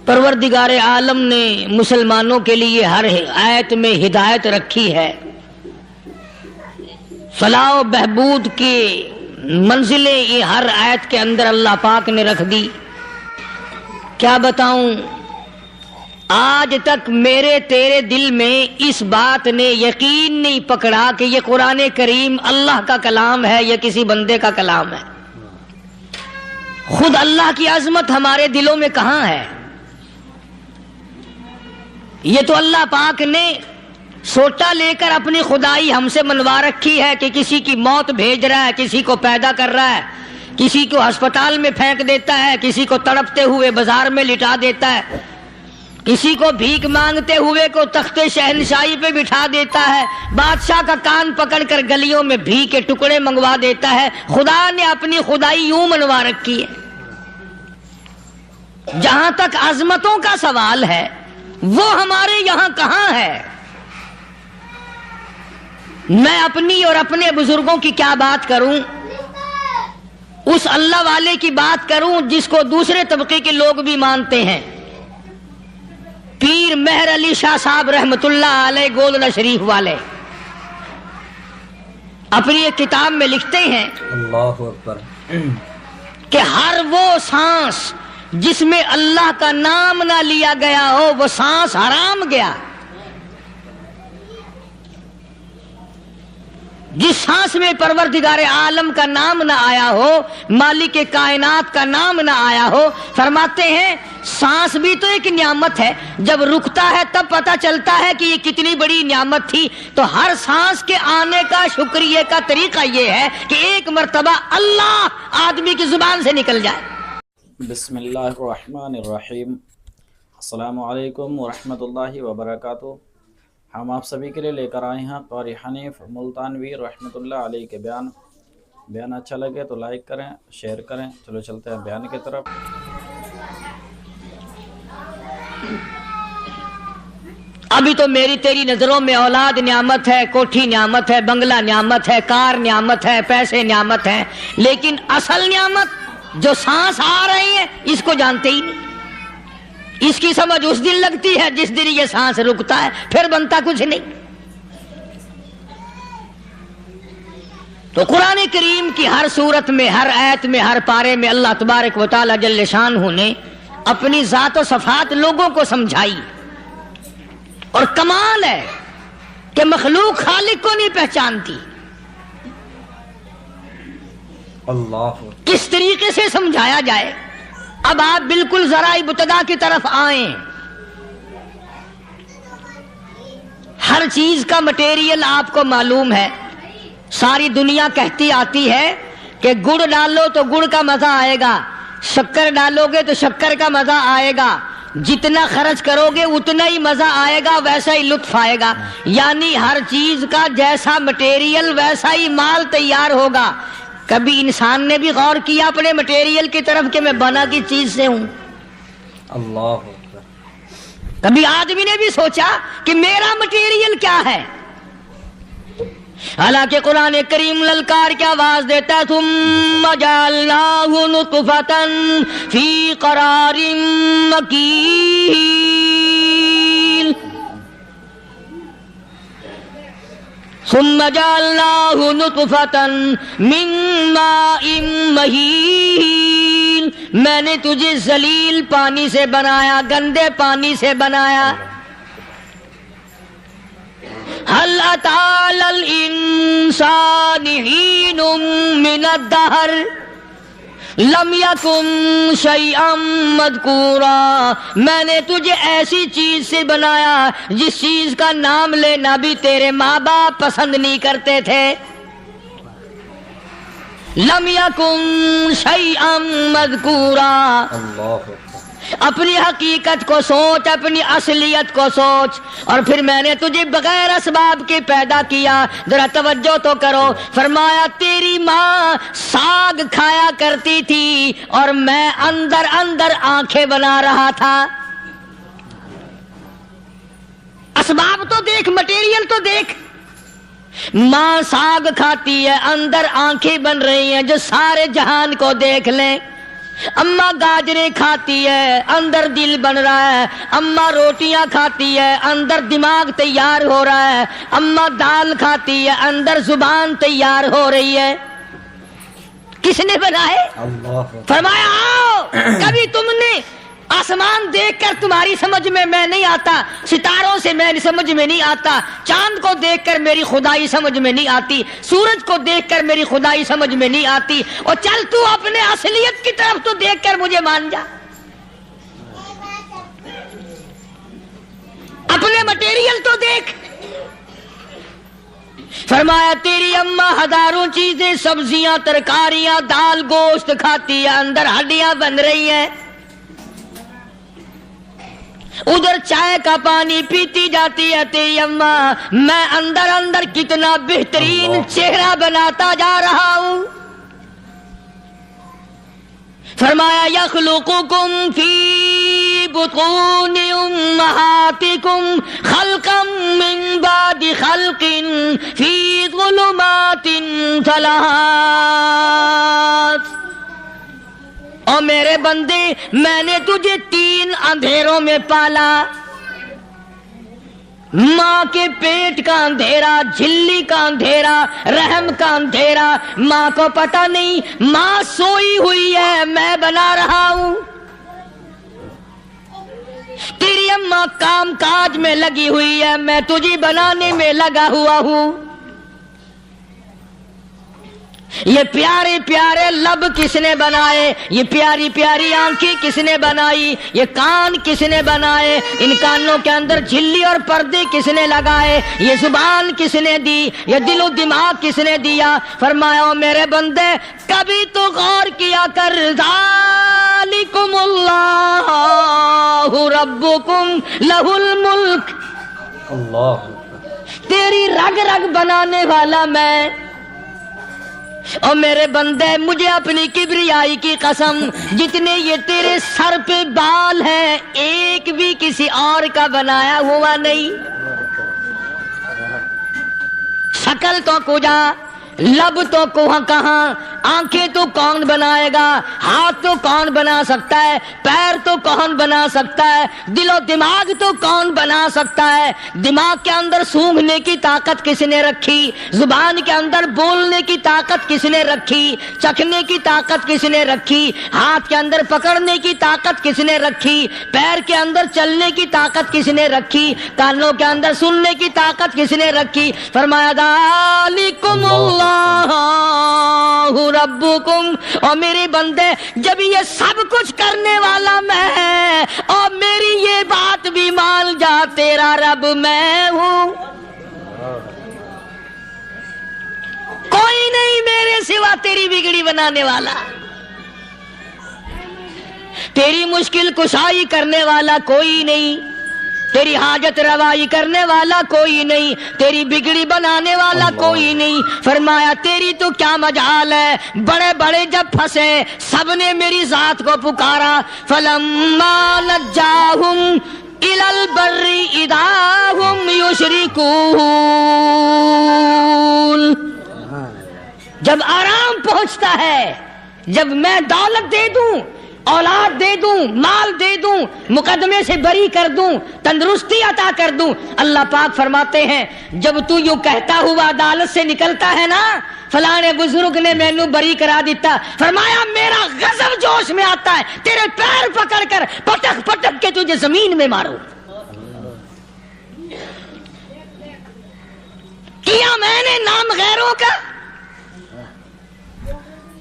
پروردگار عالم نے مسلمانوں کے لیے ہر آیت میں ہدایت رکھی ہے، فلاح و بہبود کی منزلیں یہ ہر آیت کے اندر اللہ پاک نے رکھ دی۔ کیا بتاؤں، آج تک میرے تیرے دل میں اس بات نے یقین نہیں پکڑا کہ یہ قرآن کریم اللہ کا کلام ہے یا کسی بندے کا کلام ہے۔ خود اللہ کی عظمت ہمارے دلوں میں کہاں ہے؟ یہ تو اللہ پاک نے سوٹا لے کر اپنی خدائی ہم سے منوا رکھی ہے کہ کسی کی موت بھیج رہا ہے، کسی کو پیدا کر رہا ہے، کسی کو ہسپتال میں پھینک دیتا ہے، کسی کو تڑپتے ہوئے بازار میں لٹا دیتا ہے، کسی کو بھیک مانگتے ہوئے کو تخت شہنشاہی پہ بٹھا دیتا ہے، بادشاہ کا کان پکڑ کر گلیوں میں بھیک کے ٹکڑے منگوا دیتا ہے۔ خدا نے اپنی خدائی یوں منوا رکھی ہے۔ جہاں تک عظمتوں کا سوال ہے وہ ہمارے یہاں کہاں ہے؟ میں اپنی اور اپنے بزرگوں کی کیا بات کروں، اس اللہ والے کی بات کروں جس کو دوسرے طبقے کے لوگ بھی مانتے ہیں۔ پیر مہر علی شاہ صاحب رحمت اللہ علیہ گولڈا شریف والے اپنی ایک کتاب میں لکھتے ہیں اللہ اکبر کہ ہر وہ سانس جس میں اللہ کا نام نہ لیا گیا ہو وہ سانس حرام گیا۔ جس سانس میں پروردگار عالم کا نام نہ آیا ہو، مالک کائنات کا نام نہ آیا ہو، فرماتے ہیں سانس بھی تو ایک نعمت ہے، جب رکتا ہے تب پتہ چلتا ہے کہ یہ کتنی بڑی نعمت تھی۔ تو ہر سانس کے آنے کا شکریہ کا طریقہ یہ ہے کہ ایک مرتبہ اللہ آدمی کی زبان سے نکل جائے۔ بسم اللہ الرحمن الرحیم۔ السلام علیکم ورحمۃ اللہ وبرکاتہ۔ ہم آپ سبھی کے لیے لے کر آئے ہیں قاری حنیف ملتانوی رحمۃ اللہ علیہ کے بیان اچھا لگے تو لائک کریں، شیئر کریں۔ چلو چلتے ہیں بیان کی طرف۔ ابھی تو میری تیری نظروں میں اولاد نعمت ہے، کوٹھی نعمت ہے، بنگلہ نعمت ہے، کار نعمت ہے، پیسے نعمت ہے، لیکن اصل نعمت جو سانس آ رہی ہے اس کو جانتے ہی نہیں۔ اس کی سمجھ اس دن لگتی ہے جس دن یہ سانس رکتا ہے، پھر بنتا کچھ نہیں۔ تو قرآن کریم کی ہر صورت میں، ہر آیت میں، ہر پارے میں اللہ تبارک و تعالی جل شانہ نے اپنی ذات و صفات لوگوں کو سمجھائی۔ اور کمال ہے کہ مخلوق خالق کو نہیں پہچانتی۔ اللہ کس طریقے سے سمجھایا جائے؟ اب آپ بالکل ذرا ابتدا کی طرف آئیں۔ ہر چیز کا مٹیریل آپ کو معلوم ہے۔ ساری دنیا کہتی آتی ہے کہ گڑ ڈالو تو گڑ کا مزہ آئے گا، شکر ڈالو گے تو شکر کا مزہ آئے گا، جتنا خرچ کرو گے اتنا ہی مزہ آئے گا، ویسا ہی لطف آئے گا۔ یعنی ہر چیز کا جیسا مٹیریل ویسا ہی مال تیار ہوگا۔ کبھی انسان نے بھی غور کیا اپنے مٹیریل کی طرف کہ میں بنا کی چیز سے ہوں؟ اللہ کبھی آدمی نے بھی سوچا کہ میرا مٹیریل کیا ہے؟ حالانکہ قرآن کریم للکار کی آواز دیتا ہے ثم جعلناہ نطفۃ فی قرار مکین، ثم جعلناہ نطفۃ من ماء مہین، میں نے تجھے ذلیل پانی سے بنایا، گندے پانی سے بنایا۔ هل أتى على الإنسان حين من الدهر لم يكن شيئا مذكورا، میں نے تجھے ایسی چیز سے بنایا جس چیز کا نام لینا بھی تیرے ماں باپ پسند نہیں کرتے تھے۔ لم يكن شيئا مذكورا۔ اللہ اپنی حقیقت کو سوچ، اپنی اصلیت کو سوچ۔ اور پھر میں نے تجھے بغیر اسباب کے پیدا کیا۔ ذرا توجہ تو کرو، فرمایا تیری ماں ساگ کھایا کرتی تھی اور میں اندر اندر آنکھیں بنا رہا تھا۔ اسباب تو دیکھ، مٹیریل تو دیکھ۔ ماں ساگ کھاتی ہے، اندر آنکھیں بن رہی ہیں جو سارے جہان کو دیکھ لیں۔ اماں گاجریں کھاتی ہے اندر دل بن رہا ہے، اماں روٹیاں کھاتی ہے اندر دماغ تیار ہو رہا ہے، اماں دال کھاتی ہے اندر زبان تیار ہو رہی ہے۔ کس نے بنائے؟ فرمایا آؤ، کبھی تم نے آسمان دیکھ کر تمہاری سمجھ میں نہیں آتا، ستاروں سے میں سمجھ میں نہیں آتا، چاند کو دیکھ کر میری خدائی سمجھ میں نہیں آتی، سورج کو دیکھ کر میری خدائی سمجھ میں نہیں آتی، اور چل تو اپنے اصلیت کی طرف تو دیکھ کر مجھے مان جا، اپنے مٹیریل تو دیکھ۔ فرمایا تیری اماں ہزاروں چیزیں، سبزیاں، ترکاریاں، دال، گوشت کھاتی ہے اندر ہڈیاں بن رہی ہیں، ادھر چائے کا پانی پیتی جاتی ہے تیری اماں، میں اندر اندر کتنا بہترین چہرہ بناتا جا رہا ہوں۔ فرمایا یخلقکم فی بطون امہاتکم خلقا من بعد خلق فی ظلمات ثلاث۔ او میرے بندے، میں نے تجھے 3 اندھیروں میں پالا، ماں کے پیٹ کا اندھیرا، جھلی کا اندھیرا، رحم کا اندھیرا، ماں کو پتہ نہیں ماں سوئی ہوئی ہے، میں بنا رہا ہوں۔ تیری اماں کام کاج میں لگی ہوئی ہے، میں تجھے بنانے میں لگا ہوا ہوں۔ یہ پیارے پیارے لب کس نے بنائے؟ یہ پیاری پیاری آنکھیں کس نے بنائی؟ یہ کان کس نے بنائے؟ ان کانوں کے اندر جھلی اور پردے کس نے لگائے؟ یہ زبان کس نے دی؟ یہ دل و دماغ کس نے دیا؟ فرمایا او میرے بندے، کبھی تو غور کیا کر، ذالکم اللہ ربکم لہ الملک، تیری رگ رگ بنانے والا میں۔ اور میرے بندے، مجھے اپنی کبریائی کی قسم، جتنے یہ تیرے سر پہ بال ہیں ایک بھی کسی اور کا بنایا ہوا نہیں۔ شکل تو کجا، لب تو کہاں، آنکھیں تو کون بنائے گا، ہاتھ تو کون بنا سکتا ہے، پیر تو کون بنا سکتا ہے، دل و دماغ تو کون بنا سکتا ہے؟ دماغ کے اندر سونگھنے کی طاقت کس نے رکھی؟ زبان کے اندر بولنے کی طاقت کس نے رکھی؟ چکھنے کی طاقت کس نے رکھی؟ ہاتھ کے اندر پکڑنے کی طاقت کس نے رکھی؟ پیر کے اندر چلنے کی طاقت کس نے رکھی؟ کانوں کے اندر سننے کی طاقت کس نے رکھی؟ فرمایا ذالکم اللہ ربکم۔ اور میرے بندے، جب یہ سب کچھ کرنے والا میں، اور میری یہ بات بھی مان جا، تیرا رب میں ہوں، کوئی نہیں میرے سوا تیری بگڑی بنانے والا، تیری مشکل کشائی کرنے والا کوئی نہیں، تیری حاجت روائی کرنے والا کوئی نہیں، تیری بگڑی بنانے والا کوئی نہیں۔ فرمایا تیری تو کیا مجال ہے، بڑے بڑے جب پھنسے سب نے میری ذات کو پکارا، فلما نجاہم الی البر اذا ہم یشرکون، جب آرام پہنچتا ہے، جب میں دولت دے دوں، اولاد دے دوں، مال دے دوں، مقدمے سے بری کر دوں، تندرستی عطا کر دوں، اللہ پاک فرماتے ہیں جب تو یوں کہتا ہوا عدالت سے نکلتا ہے نا، فلانے بزرگ نے مینوں بری کرا دیتا، فرمایا میرا غضب جوش میں آتا ہے، تیرے پیر پکڑ کر پٹک پٹک کے تجھے زمین میں ماروں۔ کیا میں نے نام غیروں کا؟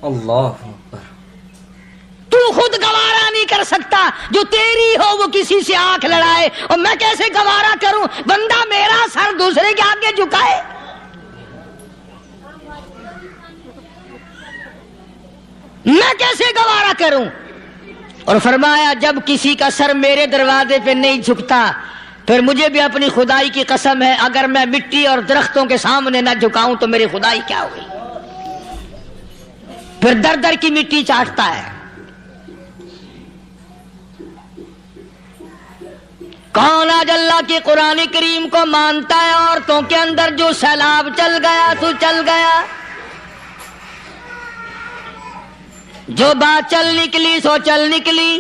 اللہ تو خود گوارا نہیں کر سکتا، جو تیری ہو وہ کسی سے آنکھ لڑائے، اور میں کیسے گوارا کروں بندہ میرا سر دوسرے کے آگے جھکائے؟ میں کیسے گوارا کروں؟ اور فرمایا جب کسی کا سر میرے دروازے پہ نہیں جھکتا، پھر مجھے بھی اپنی خدائی کی قسم ہے، اگر میں مٹی اور درختوں کے سامنے نہ جھکاؤں تو میری خدائی کیا ہوئی؟ پھر در در کی مٹی چاٹتا ہے۔ کون آج اللہ کے قرآن کریم کو مانتا ہے؟ عورتوں کے اندر جو سیلاب چل گیا تو چل گیا، جو بات چل نکلی سو چل نکلی.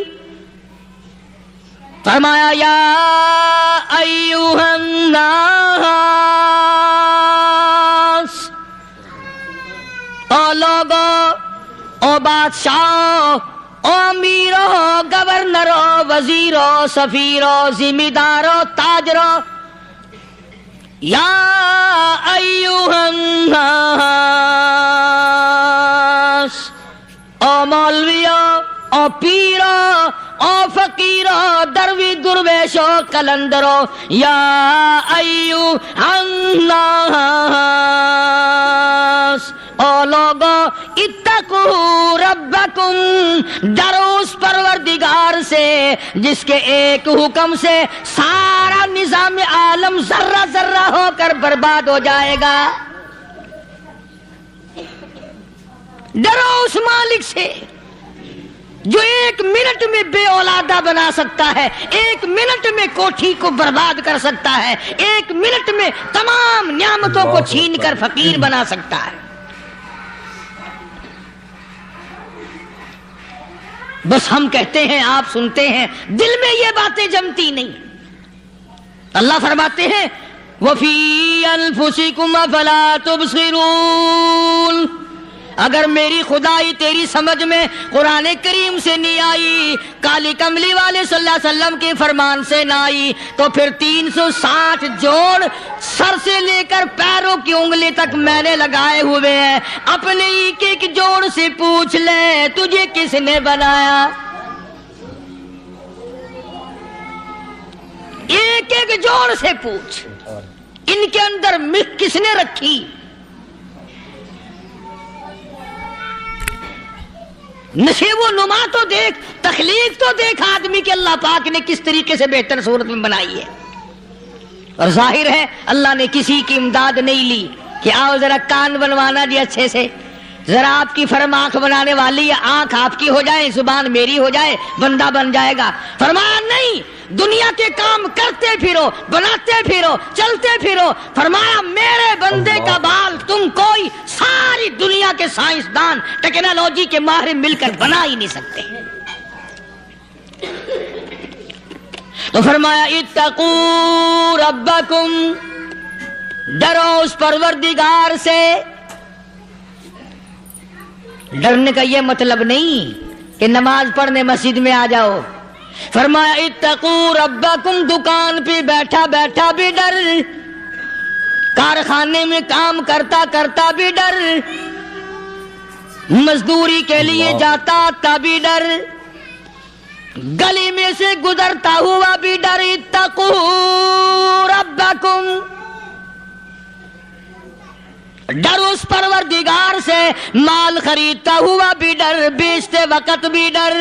فرمایا یا ایھا الناس، او لوگو، او بادشاہو، او امیرو، گورنرو، وزیرو، سفیرو، ذمہ دارو، تاجرو، یا ایھا الناس، او مولویو، او پیرو، او فقیرو، دروی درویشو، کلندرو، یا ایھا الناس، او لوگو، اتقوا ربکم، ڈرو اس پروردگار سے جس کے ایک حکم سے سارا نظام عالم ذرہ ذرہ ہو کر برباد ہو جائے گا. ڈرو اس مالک سے جو ایک منٹ میں بے اولادہ بنا سکتا ہے، ایک منٹ میں کوٹھی کو برباد کر سکتا ہے، ایک منٹ میں تمام نعمتوں کو چھین کر فقیر بنا سکتا ہے. بس ہم کہتے ہیں، آپ سنتے ہیں، دل میں یہ باتیں جمتی نہیں. اللہ فرماتے ہیں وَفِي أَنفُسِكُمْ أَفَلَا تُبْصِرُونَ. اگر میری خدائی تیری سمجھ میں قرآن کریم سے نہیں آئی، کالی کملی والے صلی اللہ علیہ وسلم کے فرمان سے نہ آئی، تو پھر 360 جوڑ سر سے لے کر پیروں کی انگلی تک میں نے لگائے ہوئے ہیں. اپنے ایک ایک جوڑ سے پوچھ لے تجھے کس نے بنایا. ایک ایک جوڑ سے پوچھ، ان کے اندر ملک کس نے رکھی. نشیب و نما تو دیکھ، تخلیق تو دیکھ آدمی کے اللہ پاک نے کس طریقے سے بہتر صورت میں بنائی ہے. اور ظاہر ہے اللہ نے کسی کی امداد نہیں لی کہ آؤ ذرا کان بنوانا جی اچھے سے، ذرا آپ کی فرم آنکھ بنانے والی ہے، آنکھ آپ کی ہو جائے، زبان میری ہو جائے، بندہ بن جائے گا. فرمایا نہیں، دنیا کے کام کرتے پھرو، بناتے پھرو، چلتے پھرو. فرمایا میرے بندے کا بال تم کوئی ساری دنیا کے سائنسدان ٹیکنالوجی کے ماہر مل کر بنا ہی نہیں سکتے. تو فرمایا اتقوا ربکم، ڈرو اس پروردگار سے. ڈرنے کا یہ مطلب نہیں کہ نماز پڑھنے مسجد میں آ جاؤ. فرمایا اتقوا ربکم، دکان پہ بیٹھا بیٹھا بھی ڈر، کارخانے میں کام کرتا کرتا بھی ڈر، مزدوری کے لیے جاتا تبھی ڈر، گلی میں سے گزرتا ہوا بھی ڈر. اتقوا ربکم، ڈر اس پروردگار سے. مال خریدتا ہوا بھی ڈر، بیچتے وقت بھی ڈر،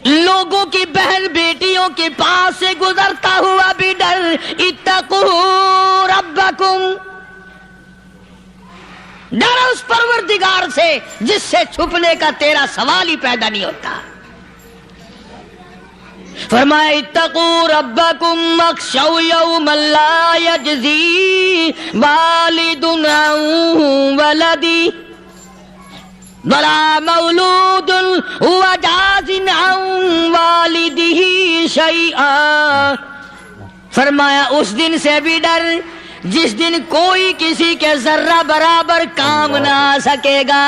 لوگوں کی بہن بیٹیوں کے پاس سے گزرتا ہوا بھی ڈر. اتقوا ربکم، ڈر اس پروردگار سے جس سے چھپنے کا تیرا سوال ہی پیدا نہیں ہوتا. فرمایا اتقوا ربکم واخشوا یوما لا یجزی والد عن ولدی ولا مولود هو جاز عن والده شیئا. فرمایا اس دن سے بھی ڈر جس دن کوئی کسی کے ذرہ برابر کام نہ آ سکے گا.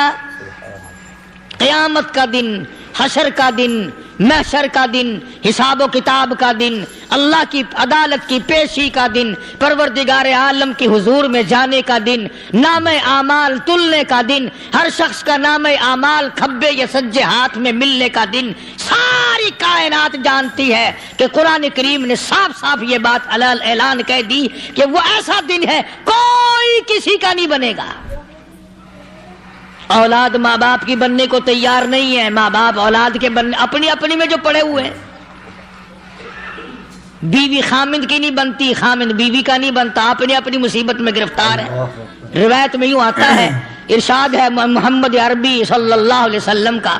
قیامت کا دن، حشر کا دن، محشر کا دن، حساب و کتاب کا دن، اللہ کی عدالت کی پیشی کا دن، پروردگار عالم کی حضور میں جانے کا دن، نام اعمال تلنے کا دن، ہر شخص کا نام اعمال کھبے یا سجے ہاتھ میں ملنے کا دن. ساری کائنات جانتی ہے کہ قرآن کریم نے صاف صاف یہ بات اعلان کہہ دی کہ وہ ایسا دن ہے کوئی کسی کا نہیں بنے گا. اولاد ماں باپ کی بننے کو تیار نہیں ہے، ماں باپ اولاد کے بننے اپنی اپنی میں جو پڑے ہوئے ہیں. بیوی خامند کی نہیں بنتی، خامند بیوی کا نہیں بنتا، اپنی اپنی مصیبت میں گرفتار ہے. روایت میں یوں آتا ہے، ارشاد ہے محمد عربی صلی اللہ علیہ وسلم کا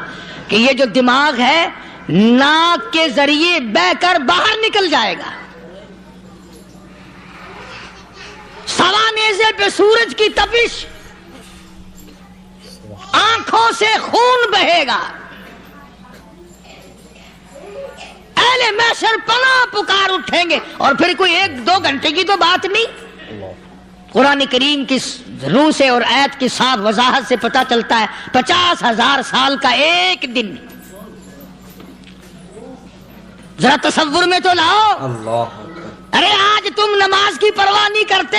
کہ یہ جو دماغ ہے ناک کے ذریعے بہ کر باہر نکل جائے گا. سوا نیزے پہ سورج کی تپش آنکھوں سے خون بہے گا. اہل محشر پناہ پکار اٹھیں گے. اور پھر کوئی 1-2 گھنٹے کی تو بات نہیں. قرآن کریم کی روح سے اور آیت کی صاف وضاحت سے پتہ چلتا ہے 50,000 سال کا ایک دن. ذرا تصور میں تو لاؤ. ارے آج تم نماز کی پرواہ نہیں کرتے,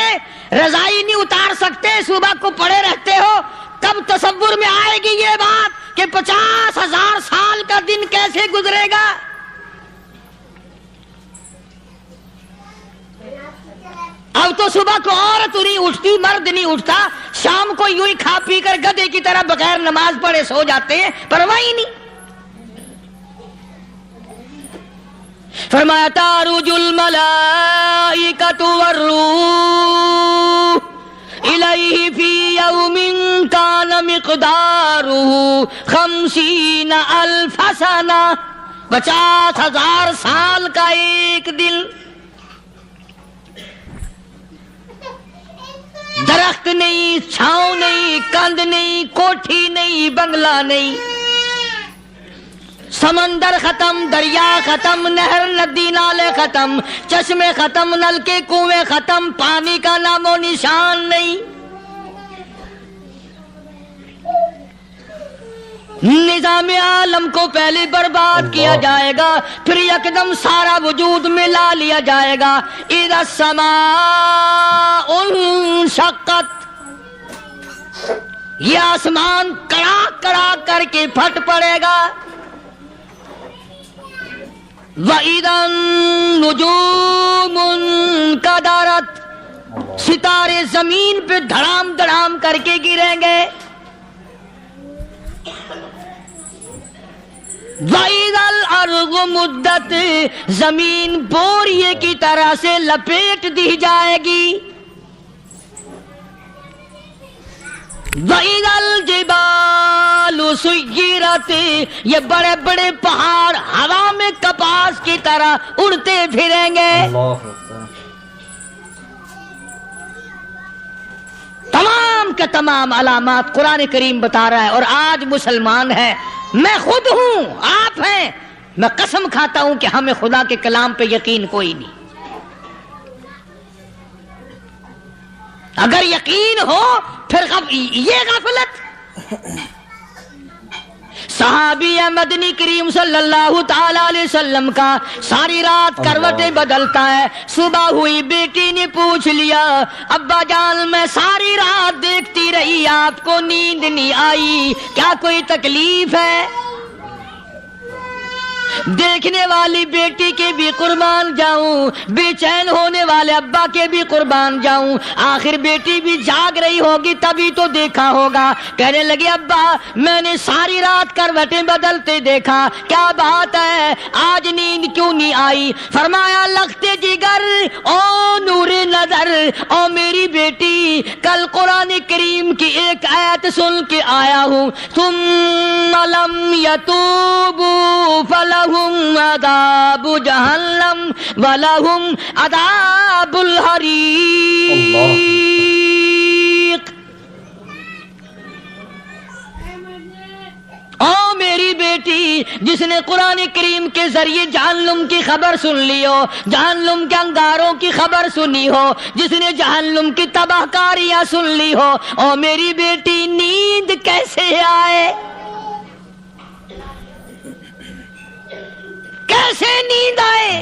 رضائی نہیں اتار سکتے, صبح کو پڑے رہتے ہو. کب تصور میں آئے گی یہ بات کہ 50,000 سال کا دن کیسے گزرے گا؟ اب تو صبح کو عورت نہیں اٹھتی, مرد نہیں اٹھتا, شام کو یوں ہی کھا پی کر گدھے کی طرح بغیر نماز پڑھے سو جاتے ہیں, پرواہ ہی نہیں. فرمایا تعرج الملائکۃ والروح الیہ فی یوم کان مقدارہ 50,000 سنہ. 50,000 سال کا ایک دن. درخت نہیں, چھاؤں نہیں, کند نہیں, کوٹھی نہیں, بنگلہ نہیں, سمندر ختم, دریا ختم, نہر ندی نالے ختم, چشمے ختم, نلکے کنویں ختم, پانی کا نام و نشان نہیں. نظام عالم کو پہلے برباد کیا جائے گا, پھر یکدم سارا وجود ملا لیا جائے گا. اذا السماء انشقت, یہ آسمان کڑاک کڑاک کر کے پھٹ پڑے گا. وَإِذَا النُّجُومُ انْكَدَرَتْ, ستارے زمین پہ دھڑام دھڑام کر کے گریں گے. وَإِذَا الْأَرْضُ مُدَّتْ, زمین بوریے کی طرح سے لپیٹ دی جائے گی. وَإِذَا الْجِبَالُ سُيِّرَتْ, یہ بڑے بڑے پہاڑ ہوا میں کپاس کی طرح اڑتے پھریں گے. تمام کے تمام علامات قرآن کریم بتا رہا ہے. اور آج مسلمان ہے, میں خود ہوں, آپ ہیں, میں قسم کھاتا ہوں کہ ہمیں خدا کے کلام پہ یقین کوئی نہیں. اگر یقین ہو پھر یہ غفلت. صحابی مدنی کریم صلی اللہ تعالی علیہ وسلم کا ساری رات کروٹیں بدلتا ہے. صبح ہوئی, بیٹی نے پوچھ لیا, ابا جان میں ساری رات دیکھتی رہی, آپ کو نیند نہیں آئی, کیا کوئی تکلیف ہے؟ دیکھنے والی بیٹی کے بھی قربان جاؤں, بے چین ہونے والے ابا کے بھی قربان جاؤں. آخر بیٹی بھی جاگ رہی ہوگی تبھی تو دیکھا ہوگا. کہنے لگے ابا میں نے ساری رات کروٹیں بدلتے دیکھا, کیا بات ہے, آج نیند کیوں نہیں آئی؟ فرمایا لختے جگر او نور نظر, او میری بیٹی کل قرآن کریم کی ایک آیت سن کے آیا ہوں, ثم لم یتوبوا فلہم عذاب جہنم ولہم عذاب الحریق. او میری بیٹی جس نے قرآن کریم کے ذریعے جہنم کی خبر سن لی ہو, جہنم کے انگاروں کی خبر سنی ہو, جس نے جہنم کی تباہ کاریاں سن لی ہو, او میری بیٹی نیند کیسے آئے؟ کیسے نیند آئے؟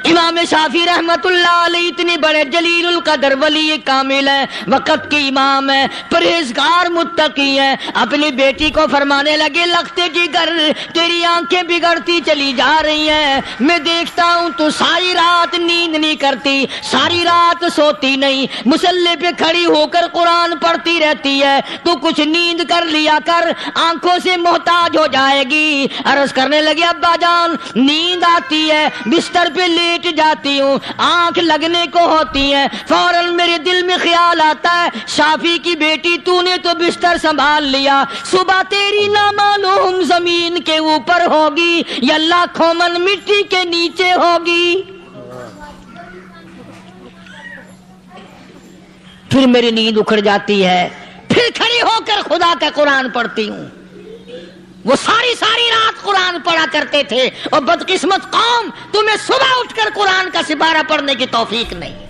امام شافعی رحمت اللہ علیہ اتنے بڑے جلیل القدر ولی کامل ہیں, وقت کے امام ہیں, پرہیزگار متقی ہیں. اپنی بیٹی کو فرمانے لگے لختے جگر تیری آنکھیں بگڑتی چلی جا رہی ہیں, میں دیکھتا ہوں تو ساری رات نیند نہیں کرتی, ساری رات سوتی نہیں, مصلی پہ کھڑی ہو کر قرآن پڑھتی رہتی ہے, تو کچھ نیند کر لیا کر, آنکھوں سے محتاج ہو جائے گی. عرض کرنے لگے ابا جان نیند آتی ہے, بستر پہ لیٹ جاتی ہوں, آنکھ لگنے کو ہوتی ہے, فوراً میرے دل میں خیال آتا ہے شافی کی بیٹی تو نے تو بستر سنبھال لیا, صبح تیری نامعلوم زمین کے اوپر ہوگی یا لاکھوں من مٹی کے نیچے ہوگی. پھر میری نیند اکھڑ جاتی ہے، پھر کھڑی ہو کر خدا کا قرآن پڑھتی ہوں۔ وہ ساری رات قرآن پڑھا کرتے تھے، اور بدقسمت قوم، تمہیں صبح اٹھ کر قرآن کا سپارہ پڑھنے کی توفیق نہیں ہے۔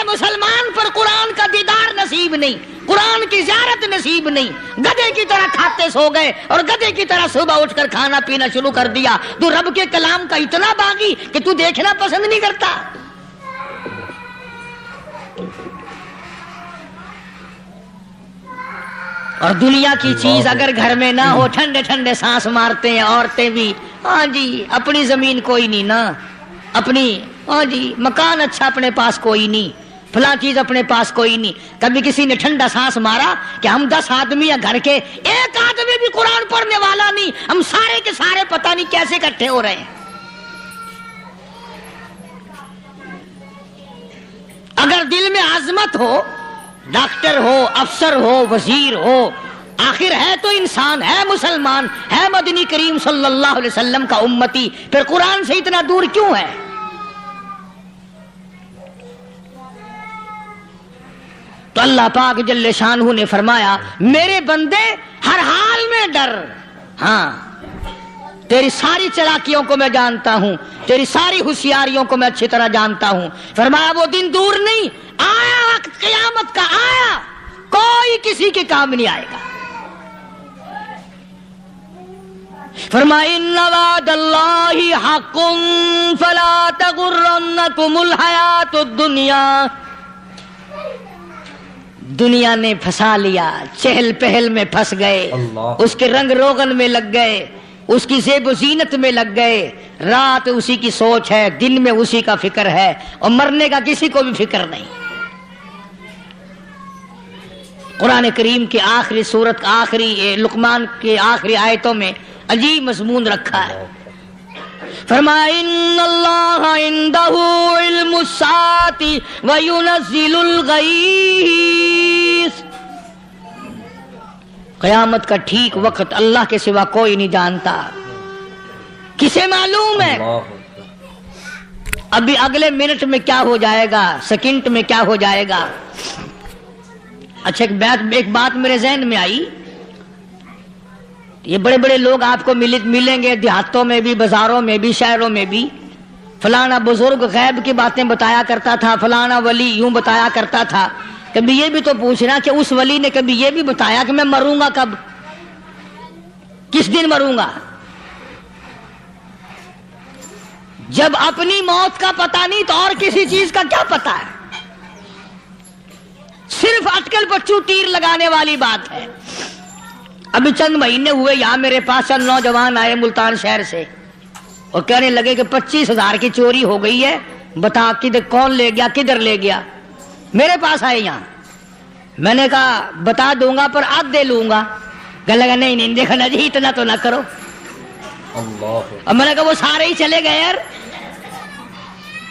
مسلمان پر قرآن کا دیدار نصیب نہیں، قرآن کی زیارت نصیب نہیں، گدھے کی طرح کھاتے سو گئے اور گدھے کی طرح صبح اٹھ کر کھانا پینا شروع کر دیا۔ تو رب کے کلام کا اتنا باغی کہ تو دیکھنا پسند نہیں کرتا۔ اور دنیا کی چیز اگر گھر میں نہ ہو، ٹھنڈے ٹھنڈے سانس مارتے ہیں عورتیں بھی، ہاں جی اپنی زمین کوئی نہیں نا، اپنی ہاں جی مکان اچھا اپنے پاس کوئی نہیں، فلاں چیز اپنے پاس کوئی نہیں۔ کبھی کسی نے ٹھنڈا سانس مارا کہ ہم 10 آدمی ہیں گھر کے، ایک آدمی بھی قرآن پڑھنے والا نہیں، ہم سارے کے سارے پتہ نہیں کیسے اکٹھے ہو رہے ہیں۔ اگر دل میں عظمت ہو، ڈاکٹر ہو، افسر ہو، وزیر ہو، آخر ہے تو انسان، ہے مسلمان، ہے مدنی کریم صلی اللہ علیہ وسلم کا امتی، پھر قرآن سے اتنا دور کیوں ہے؟ تو اللہ پاک جل شانہ نے فرمایا میرے بندے ہر حال میں ڈر، ہاں تیری ساری چلاکیوں کو میں جانتا ہوں، تیری ساری ہوشیاریوں کو میں اچھی طرح جانتا ہوں۔ فرمایا وہ دن دور نہیں، آیا وقت قیامت کا، آیا، کوئی کسی کے کام نہیں آئے گا۔ فرمایا ان وعد اللہ حق فلا تغرنکم الحیات الدنیا۔ دنیا نے پھنسا لیا، چہل پہل میں پھنس گئے، اس کے رنگ روغن میں لگ گئے، اس کی زیب و زینت میں لگ گئے، رات اسی کی سوچ ہے، دن میں اسی کا فکر ہے، اور مرنے کا کسی کو بھی فکر نہیں۔ قرآن کریم کی آخری سورت، آخری لقمان کے آخری آیتوں میں عجیب مضمون رکھا ہے۔ فرمایا ان اللہ عندہ علم الساعۃ وینزل الغیث۔ قیامت کا ٹھیک وقت اللہ کے سوا کوئی نہیں جانتا، کسے معلوم ہے؟ ابھی اگلے منٹ میں کیا ہو جائے گا، سیکنڈ میں کیا ہو جائے گا۔ اچھا ایک بات میرے ذہن میں آئی، یہ بڑے بڑے لوگ آپ کو ملیں گے دیہاتوں میں بھی، بازاروں میں بھی، شہروں میں بھی، فلانا بزرگ غیب کی باتیں بتایا کرتا تھا، فلانا ولی یوں بتایا کرتا تھا۔ کبھی یہ بھی تو پوچھنا کہ اس ولی نے کبھی یہ بھی بتایا کہ میں مروں گا کب، کس دن مروں گا؟ جب اپنی موت کا پتہ نہیں تو اور کسی چیز کا کیا پتہ ہے؟ صرف اٹکل پچو تیر لگانے والی بات ہے۔ ابھی چند مہینے ہوئے یہاں میرے پاس چند نوجوان آئے ملتان شہر سے، اور کہنے لگے کہ 25,000 کی چوری ہو گئی ہے، بتا کدھر کون لے گیا، کدھر لے گیا۔ میرے پاس آئے یہاں، میں نے کہا بتا دوں گا پر آدھے لوں گا۔ کہنے لگا نہیں دیکھنا جی اتنا تو نہ کرو۔ اور میں نے کہا وہ سارے ہی چلے گئے یار،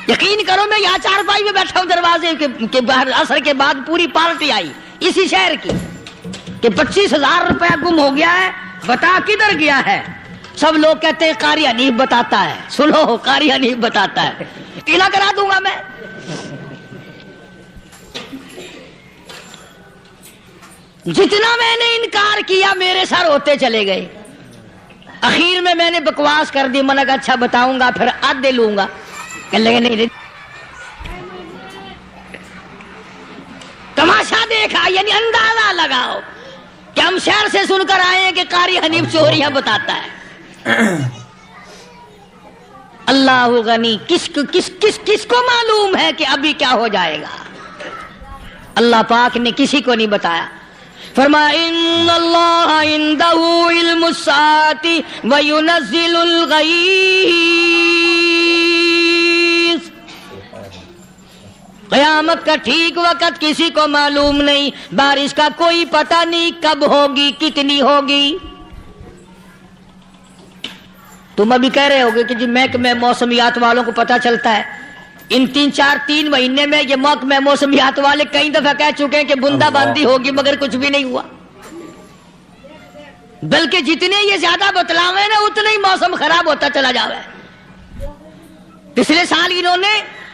یقین کرو میں یہاں چارپائی میں بیٹھا ہوں دروازے کے باہر، عصر کے بعد پوری پارٹی آئی اسی شہر کی کہ 25,000 روپیہ گم ہو گیا ہے، بتا کدھر گیا ہے۔ سب لوگ کہتے ہیں قاری حنیف بتاتا ہے، سنو قاری حنیف بتاتا ہے، ٹیلا کرا دوں گا میں۔ جتنا میں نے انکار کیا میرے سر ہوتے چلے گئے، اخیر میں نے بکواس کر دی، میں نے کہا اچھا بتاؤں گا پھر آدھے لوں گا۔ کہ لگے نہیں، تماشا دیکھا، یعنی اندازہ لگاؤ کہ ہم شہر سے سن کر آئے ہیں کہ قاری حنیف چوریاں بتاتا ہے۔ اللہ غنی، کس کو معلوم ہے کہ ابھی کیا ہو جائے گا؟ اللہ پاک نے کسی کو نہیں بتایا۔ فرمایا ان اللہ عندہ علم الساعۃ وینزل الغیث۔ قیامت کا ٹھیک وقت کسی کو معلوم نہیں، بارش کا کوئی پتہ نہیں کب ہوگی، کتنی ہوگی۔ تم ابھی کہہ رہے ہوگے کہ جی محکمہ موسمیات والوں کو پتہ چلتا ہے، ان 3 مہینے میں یہ محکمہ موسمیات والے کئی دفعہ کہہ چکے ہیں کہ بندہ باندی ہوگی، مگر کچھ بھی نہیں ہوا۔ بلکہ جتنے یہ زیادہ بتلاوے نا اتنا ہی موسم خراب ہوتا چلا جا رہا ہے۔ پچھلے سال انہوں نے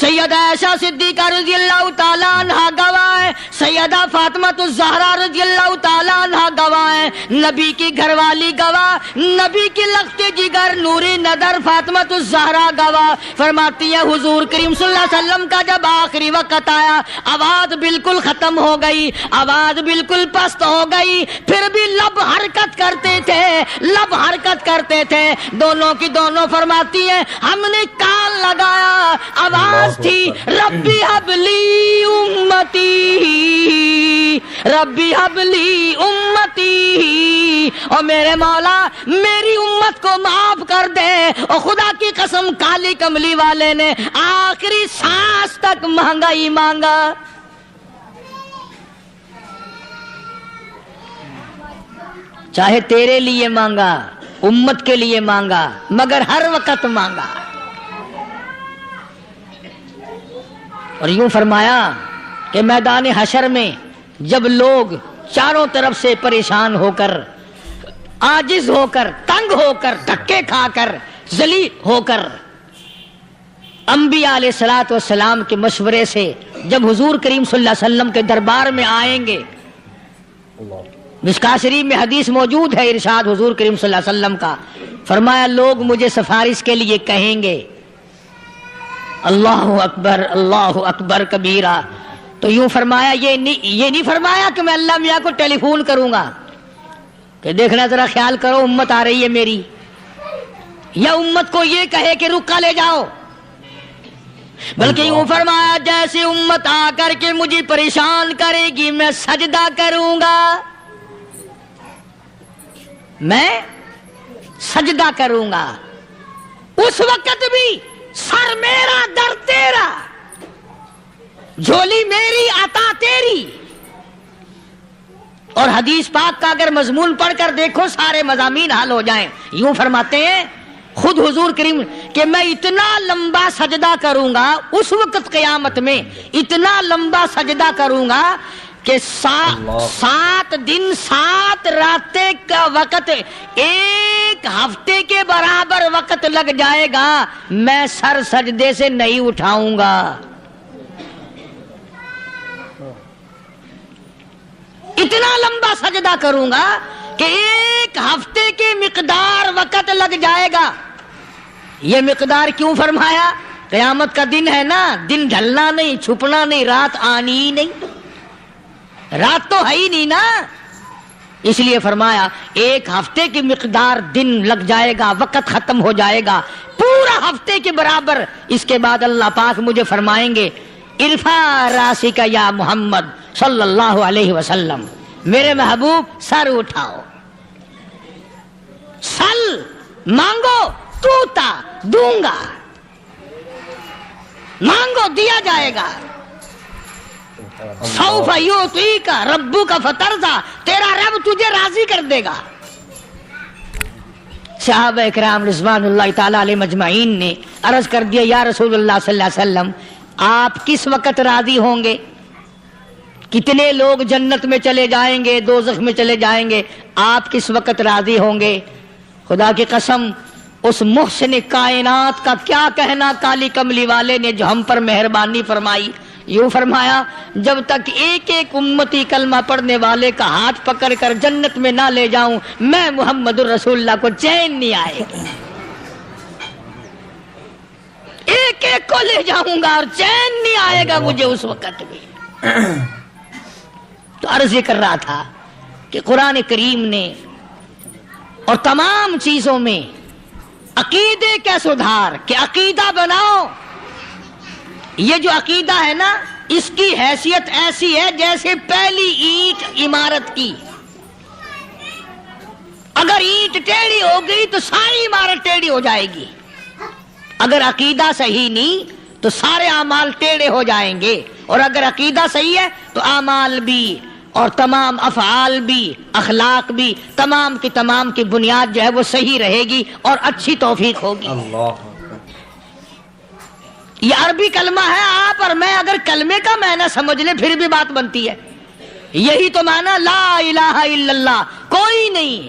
سیدہ عائشہ صدیقہ رضی اللہ تعالیٰ عنہا گواہ ہے، سیدہ فاطمہ الزہرا رضی اللہ تعالیٰ عنہا گواہ ہے، نبی کی گھر والی گواہ، نبی کی لخت جگر نوری نظر فاطمہ الزہرا گواہ، فرماتی ہے حضور کریم صلی اللہ علیہ وسلم کا جب آخری وقت آیا، آواز بالکل ختم ہو گئی، آواز بالکل پست ہو گئی، پھر بھی لب حرکت کرتے تھے، لب حرکت کرتے تھے، دونوں کی دونوں فرماتی ہیں ہم نے کان لگایا، آواز تھی ربی حبلی امتی، ربی حبلی امتی، اور میرے مولا میری امت کو معاف کر دے۔ اور خدا کی قسم کالی کملی والے نے آخری سانس تک مانگا ہی مانگا۔ چاہے تیرے لیے مانگا، امت کے لیے مانگا، مگر ہر وقت مانگا۔ اور یوں فرمایا کہ میدان حشر میں جب لوگ چاروں طرف سے پریشان ہو کر، عاجز ہو کر، تنگ ہو کر، دھکے کھا کر، ذلیل ہو کر، انبیاء علیہ الصلوۃ والسلام کے مشورے سے جب حضور کریم صلی اللہ علیہ وسلم کے دربار میں آئیں گے، مشکاۃ شریف میں حدیث موجود ہے، ارشاد حضور کریم صلی اللہ علیہ وسلم کا، فرمایا لوگ مجھے سفارش کے لیے کہیں گے اللہ اکبر کبیرہ، تو یوں فرمایا یہ نہیں فرمایا کہ میں اللہ میاں کو ٹیلی فون کروں گا کہ دیکھنا ذرا خیال کرو امت آ رہی ہے میری، یا امت کو یہ کہے کہ رکا لے جاؤ، بلکہ یوں فرمایا جیسے امت آ کر کے مجھے پریشان کرے گی میں سجدہ کروں گا، میں سجدہ کروں گا، اس وقت بھی سر میرا در تیرا، جھولی میری عطا تیری۔ اور حدیث پاک کا اگر مضمون پڑھ کر دیکھو سارے مضامین حل ہو جائیں۔ یوں فرماتے ہیں خود حضور کریم کہ میں اتنا لمبا سجدہ کروں گا اس وقت قیامت میں، اتنا لمبا سجدہ کروں گا کہ 7 دن 7 راتیں کا وقت 1 ہفتے کے برابر وقت لگ جائے گا، میں سر سجدے سے نہیں اٹھاؤں گا۔ اتنا لمبا سجدہ کروں گا کہ 1 ہفتے کے مقدار وقت لگ جائے گا۔ یہ مقدار کیوں فرمایا؟ قیامت کا دن ہے نا، دن ڈھلنا نہیں، چھپنا نہیں، رات آنی ہی نہیں، رات تو ہے ہی نہیں نا، اس لیے فرمایا 1 ہفتے کی مقدار دن لگ جائے گا، وقت ختم ہو جائے گا پورا ہفتے کے برابر۔ اس کے بعد اللہ پاک مجھے فرمائیں گے ارفع راسک یا محمد صلی اللہ علیہ وسلم، میرے محبوب سر اٹھاؤ، سل مانگو توتا دوں گا، مانگو دیا جائے گا، سوف یعطیک ربک فترضی، تیرا رب تجھے راضی کر دے گا۔ صحابہ اکرام رضوان اللہ تعالی علیہ مجمعین نے عرض کر دیا یا رسول اللہ صلی اللہ علیہ وسلم آپ کس وقت راضی ہوں گے؟ کتنے لوگ جنت میں چلے جائیں گے، دوزخ میں چلے جائیں گے، آپ کس وقت راضی ہوں گے؟ خدا کی قسم اس محسن کائنات کا کیا کہنا کالی کملی والے نے جو ہم پر مہربانی فرمائی۔ یوں فرمایا جب تک ایک ایک امتی کلمہ پڑھنے والے کا ہاتھ پکڑ کر جنت میں نہ لے جاؤں میں محمد الرسول اللہ کو چین نہیں آئے گا، ایک ایک کو لے جاؤں گا اور چین نہیں آئے گا مجھے اس وقت بھی۔ تو عرض یہ کر رہا تھا کہ قرآن کریم نے اور تمام چیزوں میں عقیدے کا سدھار کہ عقیدہ بناؤ، یہ جو عقیدہ ہے نا اس کی حیثیت ایسی ہے جیسے پہلی اینٹ عمارت کی، اگر اینٹ ٹیڑھی ہو گئی تو ساری عمارت ٹیڑھی ہو جائے گی، اگر عقیدہ صحیح نہیں تو سارے اعمال ٹیڑھے ہو جائیں گے، اور اگر عقیدہ صحیح ہے تو اعمال بھی اور تمام افعال بھی اخلاق بھی تمام کی بنیاد جو ہے وہ صحیح رہے گی اور اچھی توفیق ہوگی۔ اللہ یہ عربی کلمہ ہے، آپ اور میں اگر کلمے کا معنی سمجھ لیں پھر بھی بات بنتی ہے، یہی تو معنی لا الہ الا اللہ، کوئی نہیں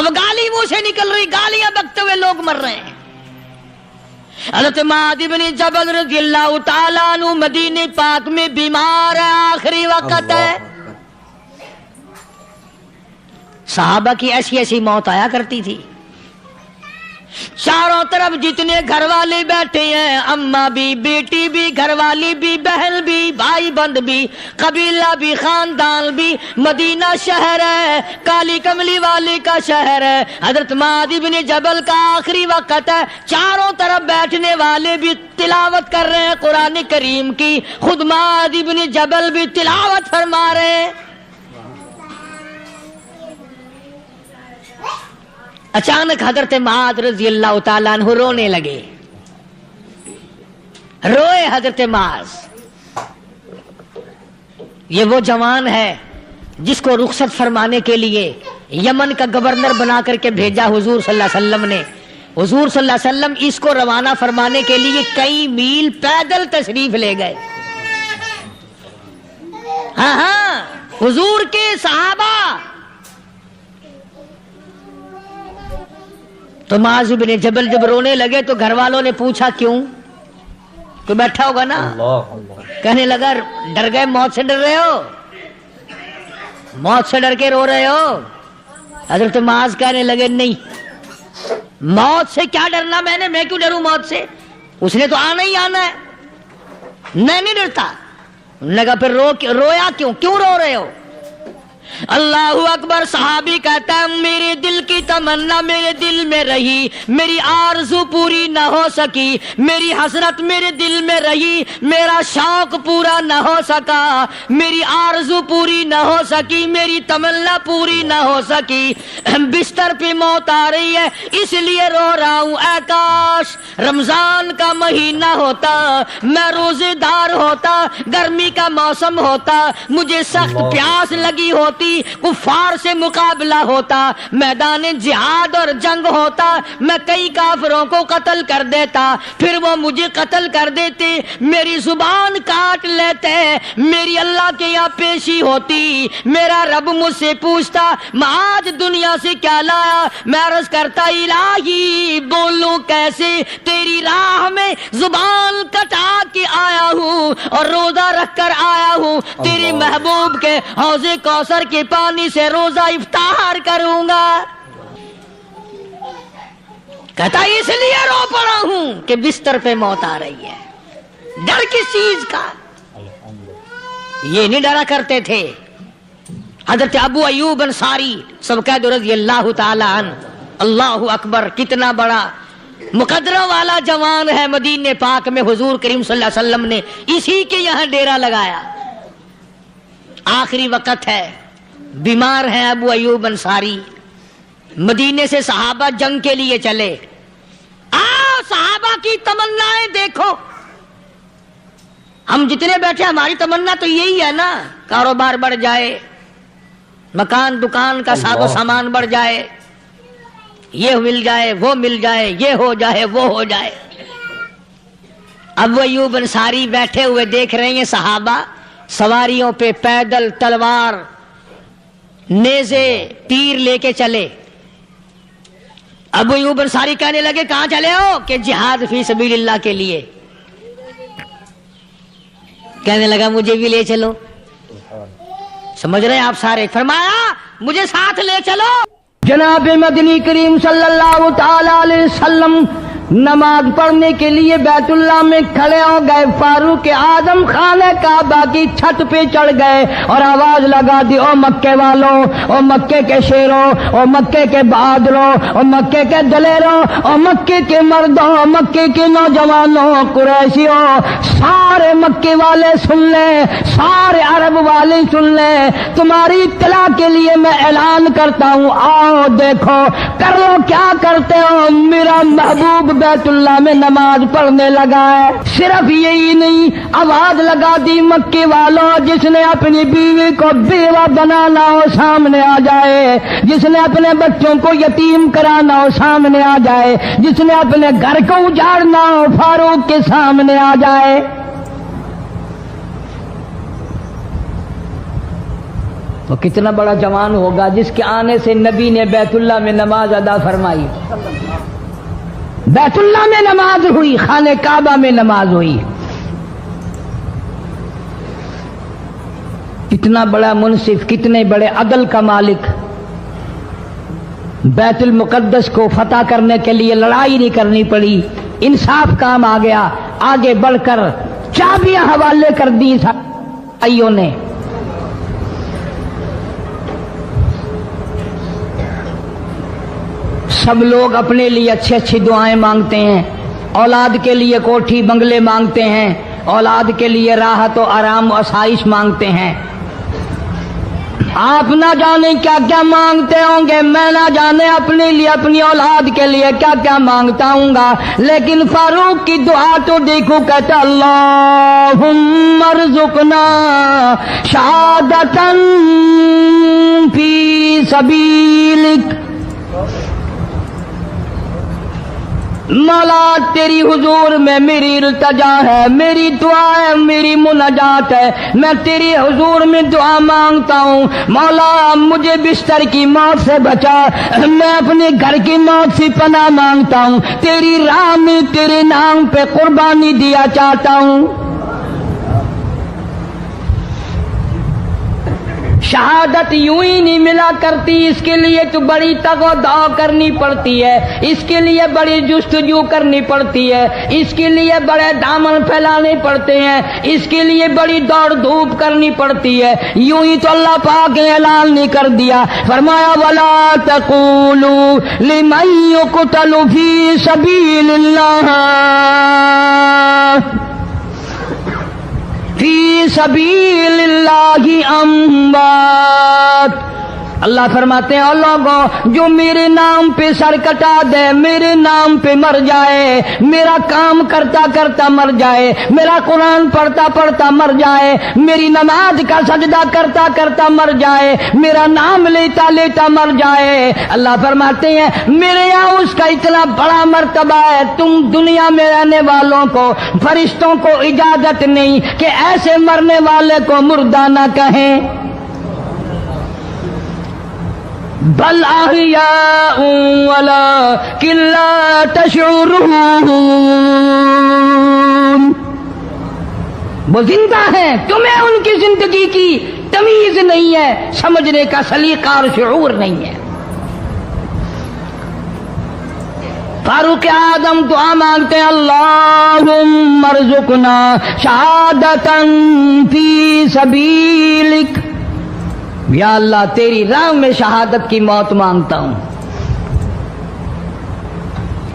اب گالی منہ سے نکل رہی، گالیاں بکتے ہوئے لوگ مر رہے ہیں۔ حضرت معاذ بن جبل رضی اللہ تعالیٰ عنہ مدینہ پاک میں بیمار ہے، آخری وقت ہے۔ صحابہ کی ایسی ایسی موت آیا کرتی تھی، چاروں طرف جتنے گھر والے بیٹھے ہیں، اماں بھی، بیٹی بھی، گھر والی بھی، بہن بھی، بھائی بند بھی، قبیلہ بھی، خاندان بھی، مدینہ شہر ہے، کالی کملی والے کا شہر ہے، حضرت معاذ بن جبل کا آخری وقت ہے، چاروں طرف بیٹھنے والے بھی تلاوت کر رہے ہیں قرآن کریم کی، خود معاذ بن جبل بھی تلاوت فرما رہے ہیں۔ اچانک حضرت معاذ رضی اللہ تعالیٰ عنہ رونے لگے، روئے حضرت معاذ۔ یہ وہ جوان ہے جس کو رخصت فرمانے کے لیے یمن کا گورنر بنا کر کے بھیجا حضور صلی اللہ علیہ وسلم نے۔ حضور صلی اللہ علیہ وسلم اس کو روانہ فرمانے کے لیے کئی میل پیدل تشریف لے گئے۔ ہاں حضور کے صحابہ تو معاذ بن جبل جب رونے لگے تو گھر والوں نے پوچھا کیوں؟ کوئی بیٹھا ہوگا نا، کہنے لگا ڈر گئے، موت سے ڈر رہے ہو، موت سے ڈر کے رو رہے ہو؟ حضرت معاذ کہنے لگے نہیں، موت سے کیا ڈرنا، میں کیوں ڈروں موت سے، اس نے تو آنا ہی آنا ہے، میں نہیں ڈرتا۔ انہوں نے کہا پھر رویا کیوں رو رہے ہو؟ اللہ اکبر۔ صحابی کہتا ہے میرے دل کی تمنا میرے دل میں رہی، میری آرزو پوری نہ ہو سکی، میری حسرت میرے دل میں رہی، میرا شوق پورا نہ ہو سکا، میری آرزو پوری نہ ہو سکی، میری تمنا پوری نہ ہو سکی، بستر پہ موت آ رہی ہے اس لیے رو رہا ہوں۔ اے کاش رمضان کا مہینہ ہوتا، میں روزے دار ہوتا، گرمی کا موسم ہوتا، مجھے سخت پیاس لگی ہوتی، کفار سے مقابلہ ہوتا، میدان جہاد اور جنگ ہوتا، میں کئی کافروں کو قتل کر دیتا، پھر وہ مجھے قتل کر دیتے، میری زبان کاٹ لیتے، میری اللہ کے یہاں پیشی ہوتی، میرا رب مجھ سے پوچھتا معاذ دنیا سے کیا لایا، میں عرض کرتا الہی بولوں کیسے، تیری راہ میں زبان کٹا کے آیا ہوں اور روزہ رکھ کر آیا ہوں، تیرے محبوب کے حوض کوثر کے پانی سے روزہ افطار کروں گا۔ کہتا اس لیے رو پڑا ہوں کہ بستر پہ موت آ رہی ہے۔ ڈر کس چیز کا؟ یہ نہیں ڈرا کرتے تھے۔ حضرت ابو ایوب انصاری سب کہہ دو رضی اللہ تعالی عنہ، اللہ اکبر، کتنا بڑا مقدرہ والا جوان ہے۔ مدینہ پاک میں حضور کریم صلی اللہ علیہ وسلم نے اسی کے یہاں ڈیرا لگایا۔ آخری وقت ہے، بیمار ہیں ابو ایوب انصاری، مدینے سے صحابہ جنگ کے لیے چلے۔ صحابہ کی تمنائیں دیکھو، ہم جتنے بیٹھے ہماری تمنا تو یہی ہے نا، کاروبار بڑھ جائے، مکان دکان کا ساز و سامان بڑھ جائے، یہ مل جائے وہ مل جائے، یہ ہو جائے وہ ہو جائے۔ ابو ایوب انصاری بیٹھے ہوئے دیکھ رہے ہیں صحابہ سواریوں پہ پیدل، تلوار، نیزے، تیر لے کے چلے۔ ابو ایوب انصاری کہنے لگے کہاں چلے ہو؟ کہ جہاد فی سبیل اللہ کے لیے۔ کہنے لگا مجھے بھی لے چلو۔ سمجھ رہے ہیں آپ سارے؟ فرمایا مجھے ساتھ لے چلو۔ جناب مدنی کریم صلی اللہ تعالی علیہ وسلم نماز پڑھنے کے لیے بیت اللہ میں کھڑے ہو گئے۔ فاروق اعظم خانہ کعبہ کی چھت پہ چڑھ گئے اور آواز لگا دی، او مکے والوں، او مکے کے شیروں، او مکے کے بہادروں، او مکے کے دلیروں، او مکے کے مردوں، او مکے کے نوجوانوں، قریشیوں، سارے مکے والے سن لیں، سارے عرب والے سن لیں، تمہاری اطلاع کے لیے میں اعلان کرتا ہوں، آؤ دیکھو، کر لو کیا کرتے ہو، میرا محبوب بیت اللہ میں نماز پڑھنے لگا ہے۔ صرف یہی نہیں، آواز لگا دی مکے والوں، جس نے اپنی بیوی کو بیوہ بنانا ہو سامنے آ جائے، جس نے اپنے بچوں کو یتیم کرانا ہو سامنے آ جائے، جس نے اپنے گھر کو اجاڑنا ہو فاروق کے سامنے آ جائے۔ وہ کتنا بڑا جوان ہوگا جس کے آنے سے نبی نے بیت اللہ میں نماز ادا فرمائی. بیت اللہ میں نماز ہوئی، خانہ کعبہ میں نماز ہوئی. کتنا بڑا منصف، کتنے بڑے عدل کا مالک. بیت المقدس کو فتح کرنے کے لیے لڑائی نہیں کرنی پڑی، انصاف کام آ گیا. آگے بڑھ کر چابیاں حوالے کر دی بھائیوں نے. سب لوگ اپنے لیے اچھی اچھی دعائیں مانگتے ہیں، اولاد کے لیے کوٹھی بنگلے مانگتے ہیں، اولاد کے لیے راحت و آرام و آسائش مانگتے ہیں. آپ نہ جانے کیا کیا مانگتے ہوں گے، میں نہ جانے اپنے لیے اپنی اولاد کے لیے کیا کیا مانگتا ہوں گا، لیکن فاروق کی دعا تو دیکھو، کہتا اللہم ارزقنا شہادتاً فی سبیلک. مولا تیری حضور میں میری التجا ہے، میری دعا ہے، میری مناجات ہے، میں تیری حضور میں دعا مانگتا ہوں. مولا مجھے بستر کی موت سے بچا، میں اپنے گھر کی موت سے پناہ مانگتا ہوں، تیری راہ میں تیرے نام پہ قربانی دیا چاہتا ہوں. شہادت یوں ہی نہیں ملا کرتی، اس کے لیے تو بڑی تگ و دو کرنی پڑتی ہے، اس کے لیے بڑی جستجو کرنی پڑتی ہے، اس کے لیے بڑے دامن پھیلانے پڑتے ہیں، اس کے لیے بڑی دوڑ دھوپ کرنی پڑتی ہے. یوں ہی تو اللہ پاک نے اعلان نہیں کر دیا، فرمایا وَلَا تَقُولُوا لِمَن يُقْتَلُ فِي سَبِيلِ اللَّهِ فی سبیل اللہ اموات. اللہ فرماتے ہیں، اور لوگوں جو میرے نام پہ سر کٹا دے، میرے نام پہ مر جائے، میرا کام کرتا کرتا مر جائے، میرا قرآن پڑھتا پڑھتا مر جائے، میری نماز کا سجدہ کرتا کرتا مر جائے، میرا نام لیتا لیتا مر جائے، اللہ فرماتے ہیں میرے یہاں اس کا اتنا بڑا مرتبہ ہے، تم دنیا میں رہنے والوں کو، فرشتوں کو اجازت نہیں کہ ایسے مرنے والے کو مردہ نہ کہیں. بل احیاء ولکن لا تشعرون. وہ زندہ ہیں، تمہیں ان کی زندگی کی تمیز نہیں ہے، سمجھنے کا سلیقہ اور شعور نہیں ہے. فاروق اعظم دعا مانگتے ہیں، اللہم ارزقنا شہادتاً فی سبیلک. یا اللہ تیری راہ میں شہادت کی موت مانگتا ہوں.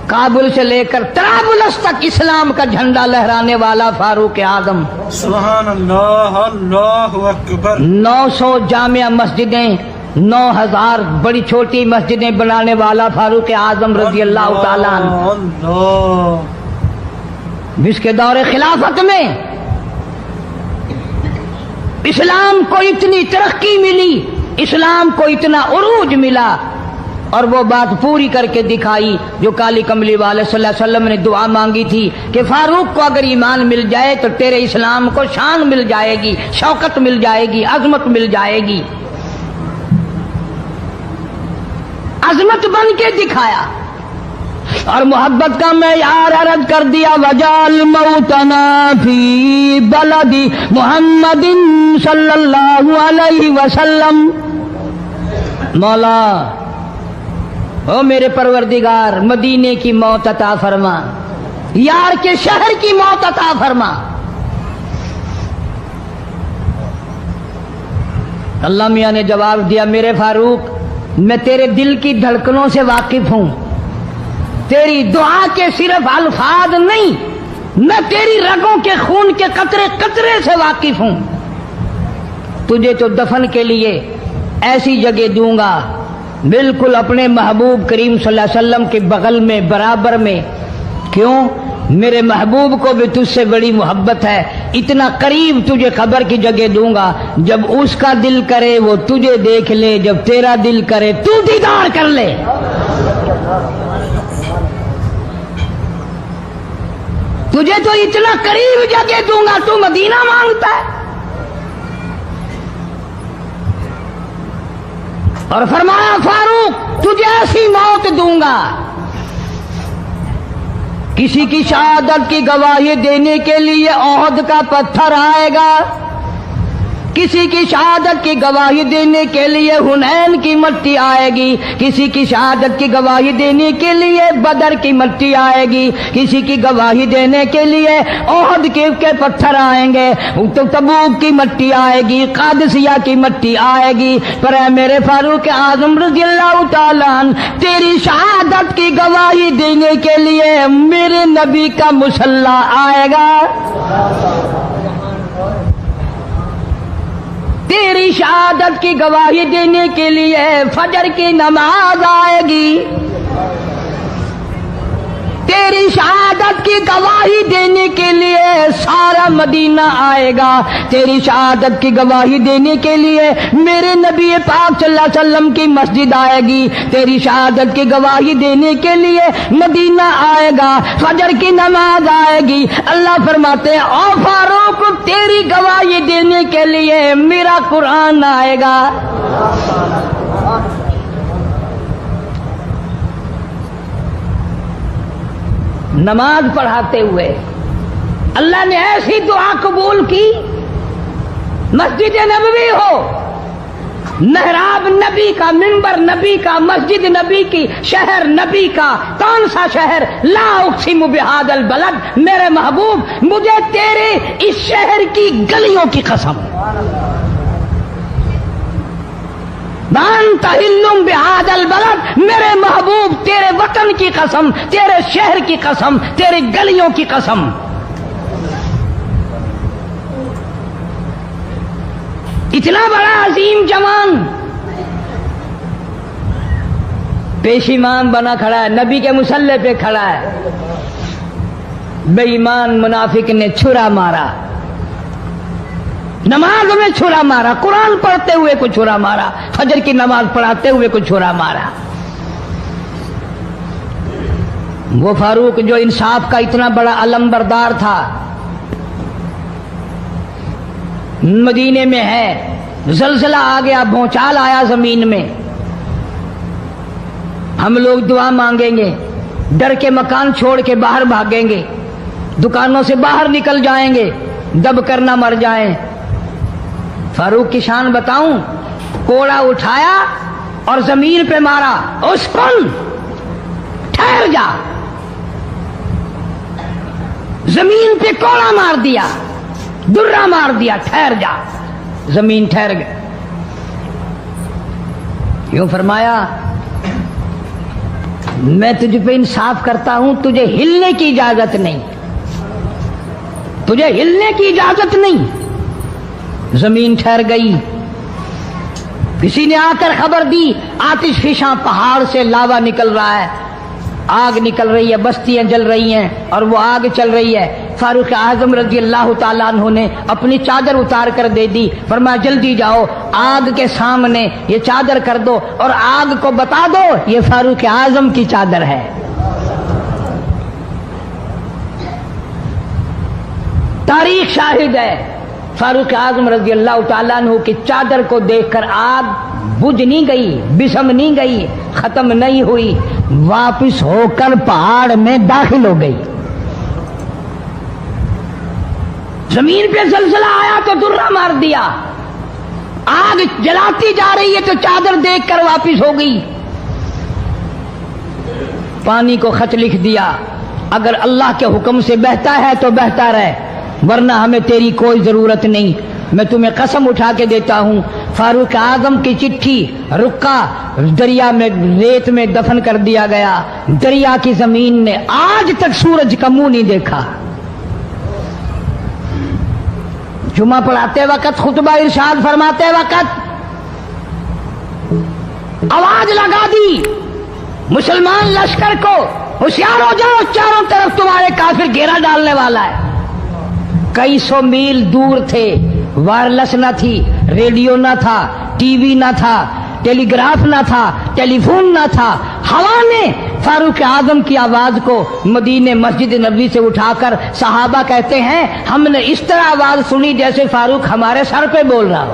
کابل سے لے کر طرابلس تک اسلام کا جھنڈا لہرانے والا فاروق اعظم. سبحان اللہ، اللہ اکبر. 900 جامع مسجدیں، 9000 بڑی چھوٹی مسجدیں بنانے والا فاروق اعظم رضی اللہ تعالیٰ عنہ. جس کے دور خلافت میں اسلام کو اتنی ترقی ملی، اسلام کو اتنا عروج ملا، اور وہ بات پوری کر کے دکھائی جو کالی کملی والے صلی اللہ علیہ وسلم نے دعا مانگی تھی کہ فاروق کو اگر ایمان مل جائے تو تیرے اسلام کو شان مل جائے گی، شوکت مل جائے گی، عظمت مل جائے گی. عظمت بن کے دکھایا اور محبت کا معیار عرض کر دیا، وجعل موتنا فی بلد محمد صلی اللہ علیہ وسلم. مولا او میرے پروردگار، مدینے کی موت عطا فرما، یار کے شہر کی موت عطا فرما. اللہ میاں نے جواب دیا، میرے فاروق میں تیرے دل کی دھڑکنوں سے واقف ہوں، تیری دعا کے صرف الفاظ نہیں، میں تیری رگوں کے خون کے قطرے قطرے سے واقف ہوں. تجھے تو دفن کے لیے ایسی جگہ دوں گا بالکل اپنے محبوب کریم صلی اللہ علیہ وسلم کے بغل میں، برابر میں. کیوں؟ میرے محبوب کو بھی تجھ سے بڑی محبت ہے، اتنا قریب تجھے قبر کی جگہ دوں گا، جب اس کا دل کرے وہ تجھے دیکھ لے، جب تیرا دل کرے تو دیدار کر لے. تجھے تو اتنا قریب جگہ دوں گا، تو مدینہ مانگتا ہے. اور فرمایا فاروق تجھے ایسی موت دوں گا کسی کی شہادت کی گواہی دینے کے لیے احد کا پتھر آئے گا، کسی کی شہادت کی گواہی دینے کے لیے حنین کی مٹی آئے گی، کسی کی شہادت کی گواہی دینے کے لیے بدر کی مٹی آئے گی، کسی کی گواہی دینے کے لیے احد کے پتھر آئیں گے، تو تبوک کی مٹی آئے گی، قادسیہ کی مٹی آئے گی، پر اے میرے فاروق اعظم رضی اللہ تعالیٰ عنہ تیری شہادت کی گواہی دینے کے لیے میرے نبی کا مصلی آئے گا، تیری شہادت کی گواہی دینے کے لیے فجر کی نماز آئے گی، تیری شہادت کی گواہی دینے کے لیے سارا مدینہ آئے گا، تیری شہادت کی گواہی دینے کے لیے میرے نبی پاک صلی اللہ علیہ وسلم کی مسجد آئے گی، تیری شہادت کی گواہی دینے کے لیے مدینہ آئے گا، فجر کی نماز آئے گی۔ اللہ فرماتے ہیں او فاروق تیری گواہی دینے کے لیے میرا قرآن آئے گا۔ نماز پڑھاتے ہوئے اللہ نے ایسی دعا قبول کی، مسجد نبوی ہو، محراب نبی کا، منبر نبی کا، مسجد نبی کی، شہر نبی کا، کون سا شہر؟ لا اقسم بہذا البلد، میرے محبوب مجھے تیرے اس شہر کی گلیوں کی قسم، وانت حل بہذا البلد، میرے محبوب تیرے وطن کی قسم، تیرے شہر کی قسم، تیری گلیوں کی قسم۔ اتنا بڑا عظیم جوان پیشیمان بنا کھڑا ہے، نبی کے مصلی پہ کھڑا ہے، بے ایمان منافق نے چھرا مارا، نماز میں چھرا مارا، قرآن پڑھتے ہوئے کو چھرا مارا، فجر کی نماز پڑھاتے ہوئے کو چھرا مارا۔ وہ فاروق جو انصاف کا اتنا بڑا علم بردار تھا، مدینے میں ہے، زلزلہ آ گیا، بھونچال آیا زمین میں، ہم لوگ دعا مانگیں گے، ڈر کے مکان چھوڑ کے باہر بھاگیں گے، دکانوں سے باہر نکل جائیں گے، دب کر نہ مر جائیں۔ فاروق کی شان بتاؤں، کوڑا اٹھایا اور زمین پہ مارا، اسکن ٹھہر جا، زمین پہ کوڑا مار دیا، درہ مار دیا، ٹھہر جا، زمین ٹھہر گئی۔ یوں فرمایا میں تجھ پہ انصاف کرتا ہوں، تجھے ہلنے کی اجازت نہیں، تجھے ہلنے کی اجازت نہیں۔ زمین ٹھہر گئی، کسی نے آ کر خبر دی آتش فشاں پہاڑ سے لاوا نکل رہا ہے، آگ نکل رہی ہے، بستیاں جل رہی ہیں اور وہ آگ چل رہی ہے۔ فاروق اعظم رضی اللہ تعالیٰ عنہ نے اپنی چادر اتار کر دے دی، فرمایا جلدی جاؤ آگ کے سامنے یہ چادر کر دو اور آگ کو بتا دو یہ فاروق اعظم کی چادر ہے۔ تاریخ شاہد ہے، فاروق اعظم رضی اللہ تعالیٰ عنہ کی چادر کو دیکھ کر آگ بجھ نہیں گئی، بسم نہیں گئی، ختم نہیں ہوئی، واپس ہو کر پہاڑ میں داخل ہو گئی۔ زمین پہ زلزلہ آیا تو درہ مار دیا، آگ جلاتی جا رہی ہے تو چادر دیکھ کر واپس ہو گئی۔ پانی کو خط لکھ دیا، اگر اللہ کے حکم سے بہتا ہے تو بہتا رہے، ورنہ ہمیں تیری کوئی ضرورت نہیں۔ میں تمہیں قسم اٹھا کے دیتا ہوں، فاروق اعظم کی چٹھی رکا دریا میں ریت میں دفن کر دیا گیا، دریا کی زمین نے آج تک سورج کا منہ نہیں دیکھا۔ جمعہ پڑھاتے وقت، خطبہ ارشاد فرماتے وقت آواز لگا دی مسلمان لشکر کو، ہوشیار ہو جاؤ، چاروں طرف تمہارے کافر گھیرا ڈالنے والا ہے۔ کئی سو میل دور تھے، وائرلیس نہ تھی، ریڈیو نہ تھا، ٹی وی نہ تھا، ٹیلی گراف نہ تھا، ٹیلی فون نہ تھا۔ ہوا نے فاروق اعظم کی آواز کو مدینے مسجد نبوی سے اٹھا کر، صحابہ کہتے ہیں ہم نے اس طرح آواز سنی جیسے فاروق ہمارے سر پہ بول رہا ہو۔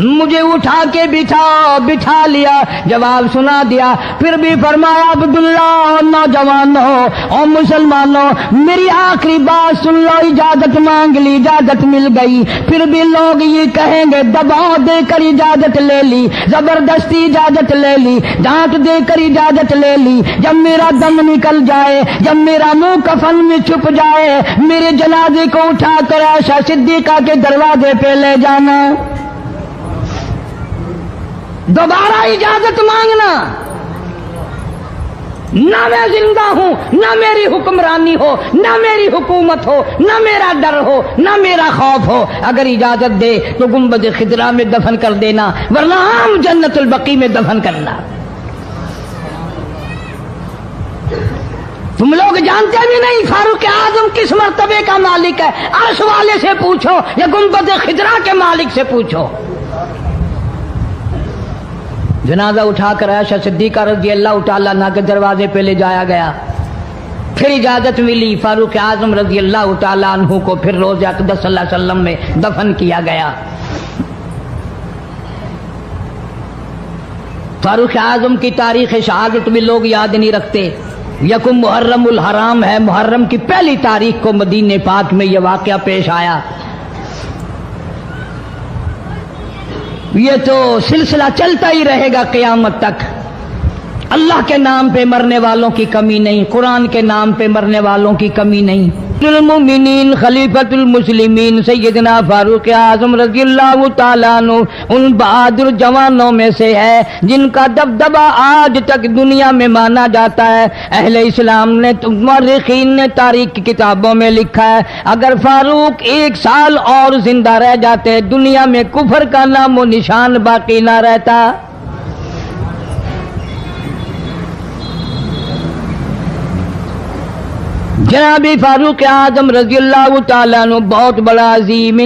مجھے اٹھا کے بٹھا لیا، جواب سنا دیا، پھر بھی فرمایا عبداللہ نوجوانوں اور مسلمانوں میری آخری بات سن لو، اجازت مانگ لی، اجازت مل گئی، پھر بھی لوگ یہ کہیں گے دباؤ دے کر اجازت لے لی، زبردستی اجازت لے لی، ڈانٹ دے کر اجازت لے لی، جب میرا دم نکل جائے، جب میرا منہ کفن میں چھپ جائے، میرے جنازے کو اٹھا کر عائشہ صدیقہ کے دروازے پہ لے جانا، دوبارہ اجازت مانگنا، نہ میں زندہ ہوں، نہ میری حکمرانی ہو، نہ میری حکومت ہو، نہ میرا ڈر ہو، نہ میرا خوف ہو، اگر اجازت دے تو گنبد خضرا میں دفن کر دینا، ورنہ عام جنت البقیع میں دفن کرنا۔ تم لوگ جانتے بھی نہیں فاروق اعظم کس مرتبے کا مالک ہے، عرش والے سے پوچھو یا گنبد خضرا کے مالک سے پوچھو۔ جنازہ اٹھا کر عائشہ صدیقہ رضی اللہ تعالیٰ عنہا کے دروازے پہ لے جایا گیا، پھر اجازت ملی، فاروق اعظم رضی اللہ تعالیٰ عنہ کو پھر روضہ اقدس صلی اللہ علیہ وسلم میں دفن کیا گیا۔ فاروق اعظم کی تاریخ شہادت بھی لوگ یاد نہیں رکھتے۔ یکم محرم الحرام ہے، محرم کی پہلی تاریخ کو مدینہ پاک میں یہ واقعہ پیش آیا۔ یہ تو سلسلہ چلتا ہی رہے گا قیامت تک۔ اللہ کے نام پہ مرنے والوں کی کمی نہیں، قرآن کے نام پہ مرنے والوں کی کمی نہیں۔ المؤمنین خلیفۃ المسلمین سیدنا فاروق اعظم رضی اللہ تعالیٰ عنہ ان بہادر جوانوں میں سے ہے جن کا دبدبہ آج تک دنیا میں مانا جاتا ہے۔ اہل اسلام نے، مورخین نے تاریخ کی کتابوں میں لکھا ہے اگر فاروق 1 سال اور زندہ رہ جاتے دنیا میں کفر کا نام و نشان باقی نہ رہتا۔ جناب فاروق اعظم رضی اللہ تعالیٰ عنہ بہت بڑا عظیم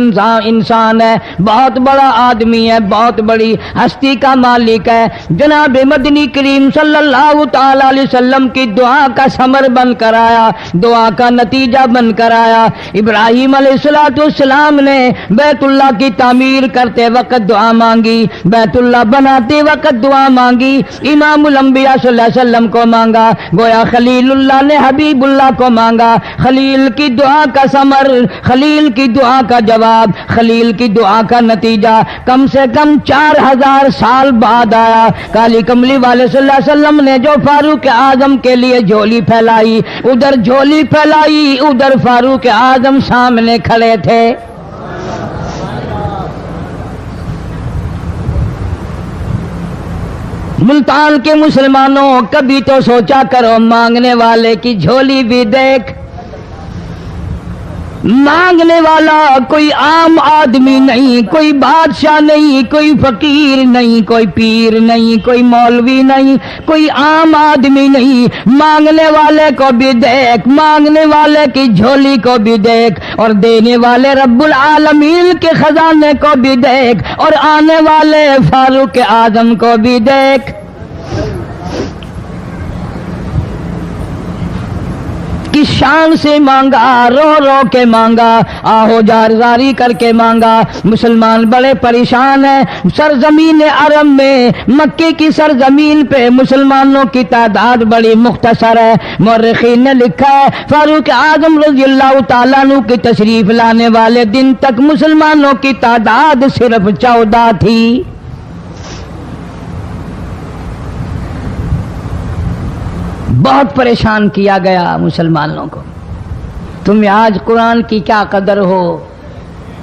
انسان ہے، بہت بڑا آدمی ہے، بہت بڑی ہستی کا مالک ہے۔ جناب مدنی کریم صلی اللہ تعالیٰ علیہ وسلم کی دعا کا ثمر بن کر آیا، دعا کا نتیجہ بن کر آیا۔ ابراہیم علیہ السلام نے بیت اللہ کی تعمیر کرتے وقت دعا مانگی، بیت اللہ بناتے وقت دعا مانگی، امام الانبیاء صلی اللہ علیہ وسلم کو مانگا، گویا خلیل اللہ نے حبیب اللہ کو مانگا۔ خلیل کی دعا کا ثمر، خلیل کی دعا کا جواب، خلیل کی دعا کا نتیجہ کم سے کم 4000 سال بعد آیا۔ کالی کملی والے صلی اللہ علیہ وسلم نے جو فاروق اعظم کے لیے جھولی پھیلائی، ادھر جھولی پھیلائی، ادھر فاروق اعظم سامنے کھڑے تھے۔ ملتان کے مسلمانوں کبھی تو سوچا کرو مانگنے والے کی جھولی بھی دیکھ۔ مانگنے والا کوئی عام آدمی نہیں، کوئی بادشاہ نہیں، کوئی فقیر نہیں، کوئی پیر نہیں، کوئی مولوی نہیں، کوئی عام آدمی نہیں۔ مانگنے والے کو بھی دیکھ، مانگنے والے کی جھولی کو بھی دیکھ، اور دینے والے رب العالمین کے خزانے کو بھی دیکھ، اور آنے والے فاروق اعظم کو بھی دیکھ۔ کس شان سے مانگا، رو رو کے مانگا، آہو جاری کر کے مانگا۔ مسلمان بڑے پریشان ہیں۔ سرزمین عرب میں، مکے کی سرزمین پہ مسلمانوں کی تعداد بڑی مختصر ہے۔ مورخین نے لکھا ہے فاروق اعظم رضی اللہ تعالیٰ عنہ کی تشریف لانے والے دن تک مسلمانوں کی تعداد صرف 14 تھی۔ بہت پریشان کیا گیا مسلمانوں کو۔ تمہیں آج قرآن کی کیا قدر ہو،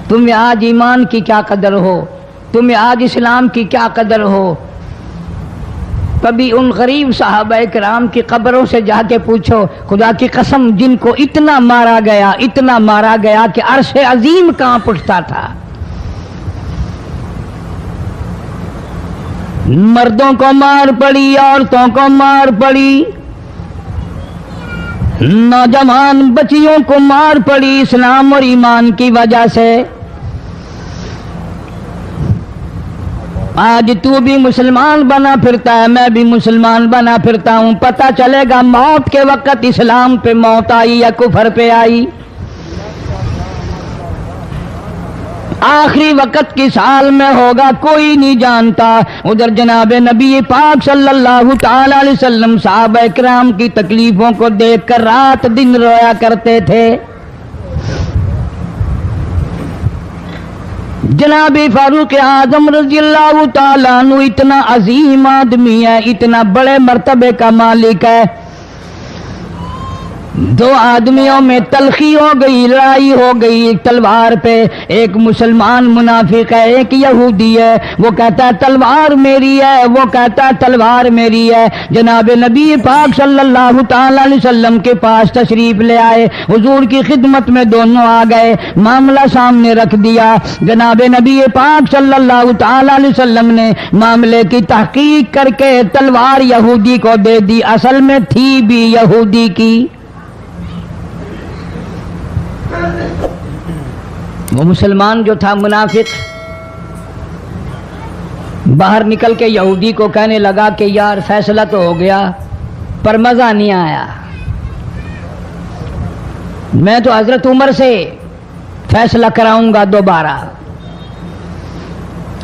تمہیں آج ایمان کی کیا قدر ہو، تمہیں آج اسلام کی کیا قدر ہو۔ کبھی ان غریب صحابہ کرام کی قبروں سے جا کے پوچھو، خدا کی قسم جن کو اتنا مارا گیا، اتنا مارا گیا کہ عرش عظیم کانپ اٹھتا تھا۔ مردوں کو مار پڑی، عورتوں کو مار پڑی، نوجوان بچیوں کو مار پڑی اسلام اور ایمان کی وجہ سے۔ آج تو بھی مسلمان بنا پھرتا ہے، میں بھی مسلمان بنا پھرتا ہوں، پتہ چلے گا موت کے وقت اسلام پہ موت آئی یا کفر پہ آئی۔ آخری وقت کی سال میں ہوگا کوئی نہیں جانتا. ادھر جناب نبی پاک صلی اللہ تعالی علیہ وسلم صحابہ کرام کی تکلیفوں کو دیکھ کر رات دن رویا کرتے تھے. جناب فاروق اعظم رضی اللہ تعالیٰ عنہ اتنا عظیم آدمی ہے, اتنا بڑے مرتبے کا مالک ہے. دو آدمیوں میں تلخی ہو گئی, لڑائی ہو گئی ایک تلوار پہ. ایک مسلمان منافق ہے, ایک یہودی ہے. وہ کہتا ہے تلوار میری ہے, وہ کہتا ہے تلوار میری ہے. جناب نبی پاک صلی اللہ تعالی علیہ وسلم کے پاس تشریف لے آئے, حضور کی خدمت میں دونوں آ گئے, معاملہ سامنے رکھ دیا. جناب نبی پاک صلی اللہ تعالی علیہ وسلم نے معاملے کی تحقیق کر کے تلوار یہودی کو دے دی. اصل میں تھی بھی یہودی کی. وہ مسلمان جو تھا منافق باہر نکل کے یہودی کو کہنے لگا کہ یار فیصلہ تو ہو گیا پر مزہ نہیں آیا, میں تو حضرت عمر سے فیصلہ کراؤں گا دوبارہ.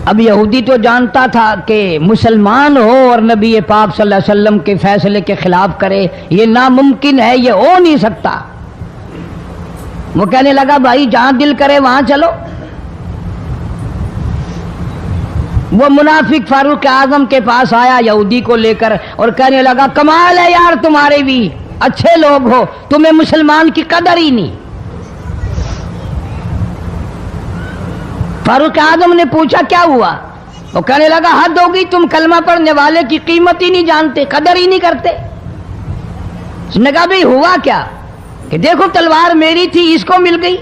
اب یہودی تو جانتا تھا کہ مسلمان ہو اور نبی پاک صلی اللہ علیہ وسلم کے فیصلے کے خلاف کرے, یہ ناممکن ہے, یہ ہو نہیں سکتا. وہ کہنے لگا بھائی جہاں دل کرے وہاں چلو. وہ منافق فاروق اعظم کے پاس آیا یہودی کو لے کر اور کہنے لگا کمال ہے یار تمہارے بھی, اچھے لوگ ہو, تمہیں مسلمان کی قدر ہی نہیں. فاروق اعظم نے پوچھا کیا ہوا؟ وہ کہنے لگا حد ہوگی, تم کلمہ پڑھنے والے کی قیمت ہی نہیں جانتے, قدر ہی نہیں کرتے. اس نے کہا بھائی ہوا کیا؟ کہ دیکھو تلوار میری تھی, اس کو مل گئی,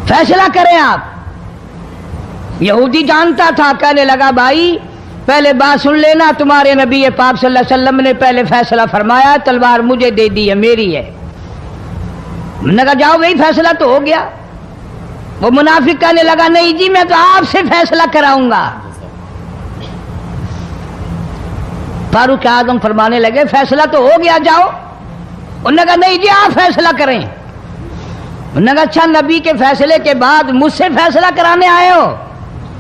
فیصلہ کریں آپ. یہودی جانتا تھا, کہنے لگا بھائی پہلے بات سن لینا, تمہارے نبی پاک صلی اللہ علیہ وسلم نے پہلے فیصلہ فرمایا, تلوار مجھے دے دی ہے, میری ہے. میں نے کہا جاؤ بھائی فیصلہ تو ہو گیا. وہ منافق کہنے لگا نہیں جی میں تو آپ سے فیصلہ کراؤں گا. فاروق اعظم فرمانے لگے فیصلہ تو ہو گیا, جاؤ. انہوں نے کہا نہیں جی آپ فیصلہ کریں. انہوں نے کہا اچھا نبی کے فیصلے کے بعد مجھ سے فیصلہ کرانے آئے ہو؟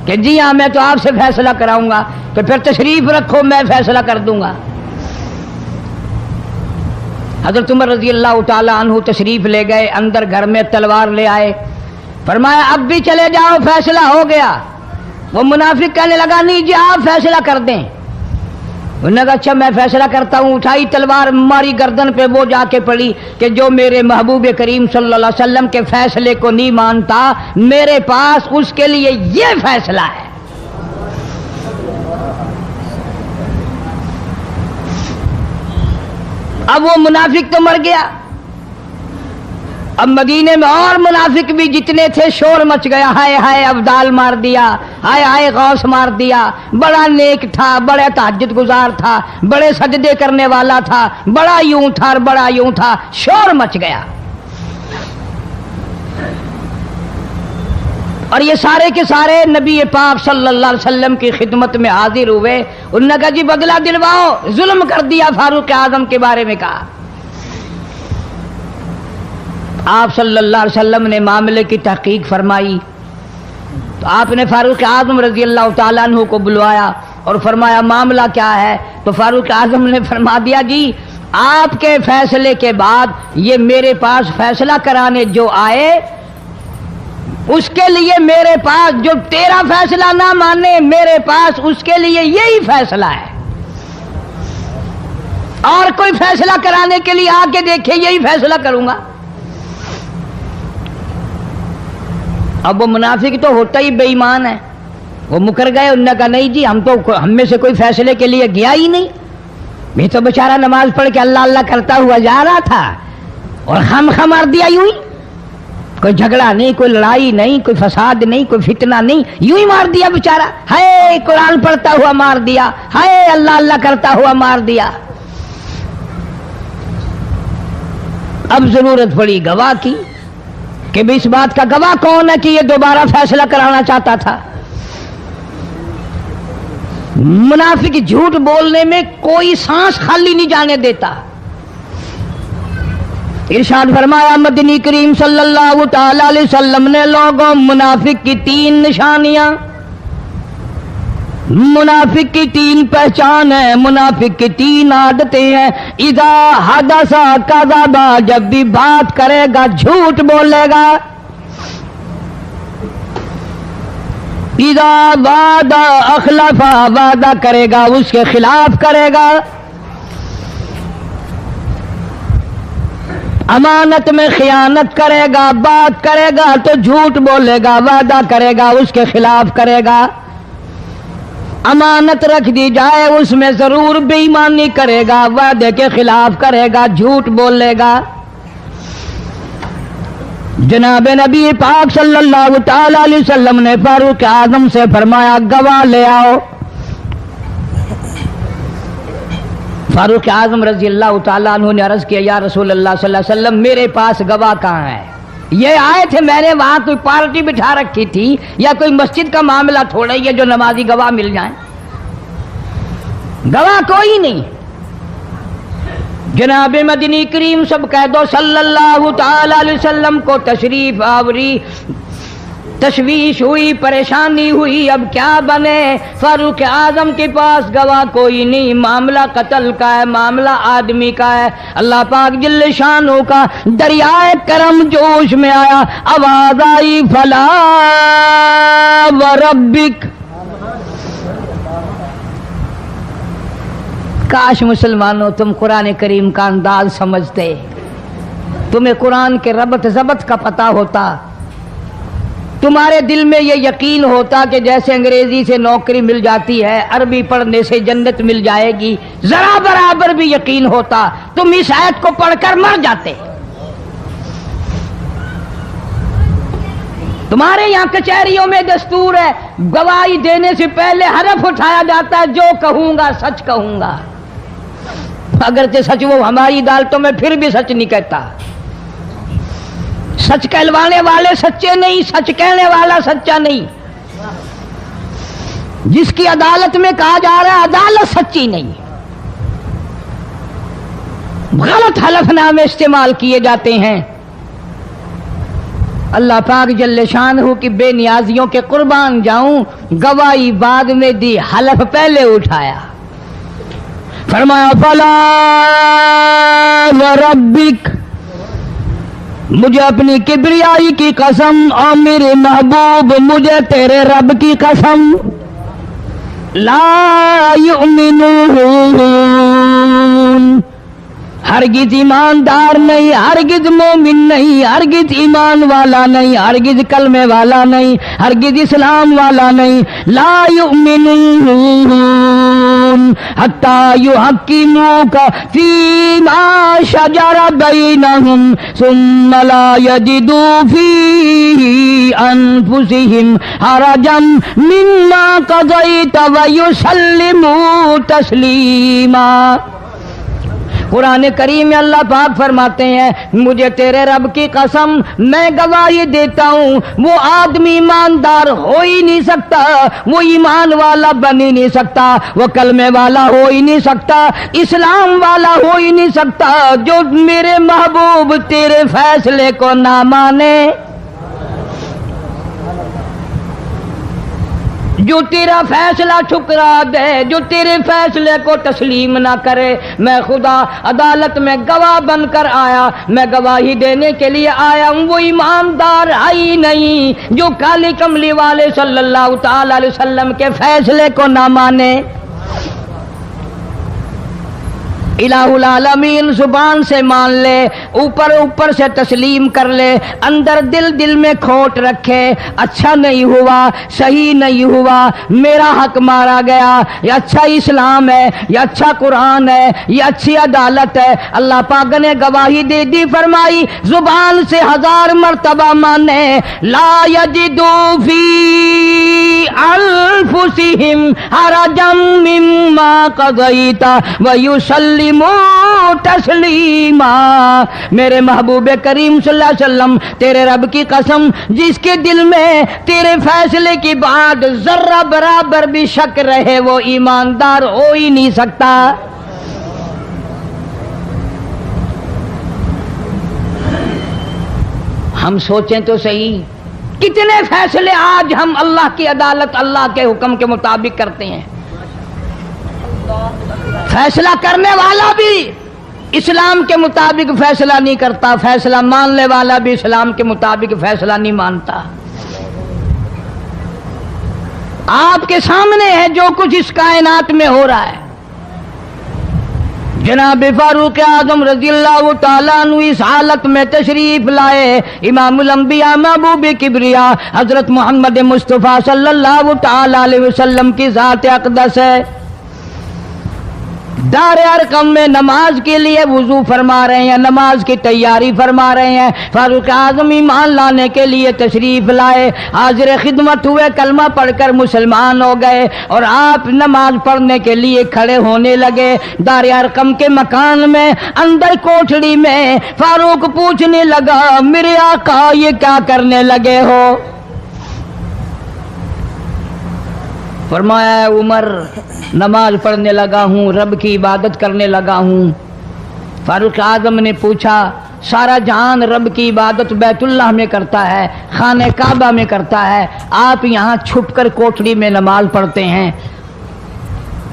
کہ جی ہاں میں تو آپ سے فیصلہ کراؤں گا. تو پھر تشریف رکھو, میں فیصلہ کر دوں گا. حضرت عمر رضی اللہ تعالی عنہ تشریف لے گئے, اندر گھر میں تلوار لے آئے, فرمایا اب بھی چلے جاؤ فیصلہ ہو گیا. وہ منافق کہنے لگا نہیں جی آپ فیصلہ کر دیں. انہوں نے کہا اچھا میں فیصلہ کرتا ہوں. اٹھائی تلوار, ماری گردن پہ, وہ جا کے پڑی کہ جو میرے محبوب کریم صلی اللہ علیہ وسلم کے فیصلے کو نہیں مانتا, میرے پاس اس کے لیے یہ فیصلہ ہے. اب وہ منافق تو مر گیا. اب مدینے میں اور منافق بھی جتنے تھے شور مچ گیا, ہائے ہائے ابدال مار دیا, ہائے ہائے غوث مار دیا. بڑا نیک تھا, بڑا تہجد گزار تھا, بڑے سجدے کرنے والا تھا, بڑا یوں تھا اور بڑا یوں تھا, شور مچ گیا. اور یہ سارے کے سارے نبی پاک صلی اللہ علیہ وسلم کی خدمت میں حاضر ہوئے. انہوں نے کہا جی بدلہ دلواؤ, ظلم کر دیا فاروق اعظم کے بارے میں. کہا آپ صلی اللہ علیہ وسلم نے معاملے کی تحقیق فرمائی تو آپ نے فاروق اعظم رضی اللہ تعالیٰ عنہ کو بلوایا اور فرمایا معاملہ کیا ہے؟ تو فاروق اعظم نے فرما دیا جی آپ کے فیصلے کے بعد یہ میرے پاس فیصلہ کرانے جو آئے اس کے لیے میرے پاس, جو تیرا فیصلہ نہ مانے میرے پاس اس کے لیے یہی فیصلہ ہے, اور کوئی فیصلہ کرانے کے لیے آ کے دیکھے یہی فیصلہ کروں گا. اب وہ منافق تو ہوتا ہی بے ایمان ہے, وہ مکر گئے. انہوں نے کہا نہیں جی ہم میں سے کوئی فیصلے کے لیے گیا ہی نہیں, میں تو بیچارہ نماز پڑھ کے اللہ اللہ کرتا ہوا جا رہا تھا اور خم مار دیا یوں ہی, کوئی جھگڑا نہیں, کوئی لڑائی نہیں, کوئی فساد نہیں, کوئی فتنہ نہیں, یوں ہی مار دیا بیچارہ. ہائے قرآن پڑھتا ہوا مار دیا, ہائے اللہ اللہ کرتا ہوا مار دیا. اب ضرورت پڑی گواہ کی کہ بھی اس بات کا گواہ کون ہے کہ یہ دوبارہ فیصلہ کرانا چاہتا تھا. منافق جھوٹ بولنے میں کوئی سانس خالی نہیں جانے دیتا, ارشاد فرمایا مدنی کریم صلی اللہ تعالی علیہ وسلم نے لوگوں منافق کی 3 نشانیاں، منافق کی 3 پہچان ہے، منافق کی 3 عادتیں ہیں۔ اذا حدث کذب، جب بھی بات کرے گا جھوٹ بولے گا۔ اذا وعد اخلف، وعدہ کرے گا اس کے خلاف کرے گا۔ امانت میں خیانت کرے گا، بات کرے گا تو جھوٹ بولے گا، وعدہ کرے گا اس کے خلاف کرے گا۔ امانت رکھ دی جائے اس میں ضرور بے ایمانی کرے گا، وعدے کے خلاف کرے گا، جھوٹ بولے گا۔ جناب نبی پاک صلی اللہ تعالی علیہ وسلم نے فاروق اعظم سے فرمایا گواہ لے آؤ۔ فاروق اعظم رضی اللہ تعالیٰ عنہ نے عرض کیا یا رسول اللہ صلی اللہ علیہ وسلم میرے پاس گواہ کہاں ہے؟ یہ آئے تھے، میں نے وہاں کوئی پارٹی بٹھا رکھی تھی یا کوئی مسجد کا معاملہ تھوڑا ہی ہے جو نمازی گواہ مل جائیں؟ گواہ کوئی نہیں۔ جناب مدنی کریم سب کہہ دو صلی اللہ تعالی علیہ وسلم کو تشریف آوری، تشویش ہوئی، پریشانی ہوئی، اب کیا بنے؟ فاروق اعظم کے پاس گواہ کوئی نہیں، معاملہ قتل کا ہے، معاملہ آدمی کا ہے۔ اللہ پاک جل شانہ کا دریائے کرم جوش میں آیا، آواز آئی فلا وربک۔ کاش مسلمانوں تم قرآن کریم کا انداز سمجھتے، تمہیں قرآن کے ربط ضبط کا پتہ ہوتا، تمہارے دل میں یہ یقین ہوتا کہ جیسے انگریزی سے نوکری مل جاتی ہے، عربی پڑھنے سے جنت مل جائے گی، ذرا برابر بھی یقین ہوتا تم اس آیت کو پڑھ کر مر جاتے۔ تمہارے یہاں کچہریوں میں دستور ہے گواہی دینے سے پہلے حرف اٹھایا جاتا ہے، جو کہوں گا سچ کہوں گا، اگرچہ سچ وہ ہماری عدالتوں میں پھر بھی سچ نہیں کہتا۔ سچ کہلوانے والے سچے نہیں، سچ کہنے والا سچا نہیں۔ جس کی عدالت میں کہا جا رہا ہے عدالت سچی نہیں، غلط حلف نامے استعمال کیے جاتے ہیں۔ اللہ پاک جل شانہ کی بے نیازیوں کے قربان جاؤں، گواہی بعد میں دی، حلف پہلے اٹھایا۔ فرمایا فلا وربک، مجھے اپنی کبریائی کی قسم اور میرے محبوب مجھے تیرے رب کی قسم، لا یؤمنون، ہرگز ایماندار نہیں، ہرگز مومن نہیں، ہرگز ایمان والا نہیں، ہرگز کلمے والا نہیں، ہرگز اسلام والا نہیں۔ لا یؤمنون حتی یحکموک فیما شجر بینہم ثم لا یجدوا فی انفسہم حرجا مما قضیت ویسلموا تسلیما۔ قرآن کریم میں اللہ پاک فرماتے ہیں مجھے تیرے رب کی قسم میں گواہی دیتا ہوں، وہ آدمی ایماندار ہو ہی نہیں سکتا، وہ ایمان والا بن ہی نہیں سکتا، وہ کلمے والا ہو ہی نہیں سکتا، اسلام والا ہو ہی نہیں سکتا جو میرے محبوب تیرے فیصلے کو نہ مانے، جو تیرا فیصلہ ٹھکرا دے، جو تیرے فیصلے کو تسلیم نہ کرے۔ میں خدا عدالت میں گواہ بن کر آیا، میں گواہی دینے کے لیے آیا ہوں، وہ ایماندار ہی نہیں جو کالی کملی والے صلی اللہ تعالی علیہ وسلم کے فیصلے کو نہ مانے۔ الہ العالمین زبان سے مان لے، اوپر اوپر سے تسلیم کر لے، اندر دل میں کھوٹ رکھے، اچھا نہیں ہوا، صحیح نہیں ہوا، میرا حق مارا گیا، یہ اچھا اسلام ہے، یہ اچھا قرآن ہے، یہ اچھی عدالت ہے۔ اللہ پاک نے گواہی دے دی، فرمائی زبان سے 1000 مرتبہ مانے، لا یجدو فی انفسہم حرجا مما قضیت ویسلموا تسلیما۔ میرے محبوب کریم صلی اللہ علیہ وسلم تیرے رب کی قسم جس کے دل میں تیرے فیصلے کی بات ذرہ برابر بھی شک رہے وہ ایماندار ہو ہی نہیں سکتا۔ ہم سوچیں تو صحیح، کتنے فیصلے آج ہم اللہ کی عدالت، اللہ کے حکم کے مطابق کرتے ہیں۔ فیصلہ کرنے والا بھی اسلام کے مطابق فیصلہ نہیں کرتا، فیصلہ ماننے والا بھی اسلام کے مطابق فیصلہ نہیں مانتا۔ آپ کے سامنے ہے جو کچھ اس کائنات میں ہو رہا ہے۔ جناب فاروق اعظم رضی اللہ تعالیٰ عنہ اس حالت میں تشریف لائے، امام الانبیاء محبوب کبریا حضرت محمد مصطفیٰ صلی اللہ تعالیٰ علیہ وسلم کی ذات اقدس ہے، دار ارقم میں نماز کے لیے وضو فرما رہے ہیں، نماز کی تیاری فرما رہے ہیں۔ فاروق اعظم ایمان لانے کے لیے تشریف لائے، حاضر خدمت ہوئے، کلمہ پڑھ کر مسلمان ہو گئے، اور آپ نماز پڑھنے کے لیے کھڑے ہونے لگے۔ دار ارقم کے مکان میں اندر کوٹھڑی میں فاروق پوچھنے لگا، میرے آقا یہ کیا کرنے لگے ہو؟ فرمایا عمر نماز پڑھنے لگا ہوں، رب کی عبادت کرنے لگا ہوں۔ فاروق اعظم نے پوچھا، سارا جہان رب کی عبادت بیت اللہ میں کرتا ہے، خانہ کعبہ میں کرتا ہے، آپ یہاں چھپ کر کوٹھڑی میں نماز پڑھتے ہیں؟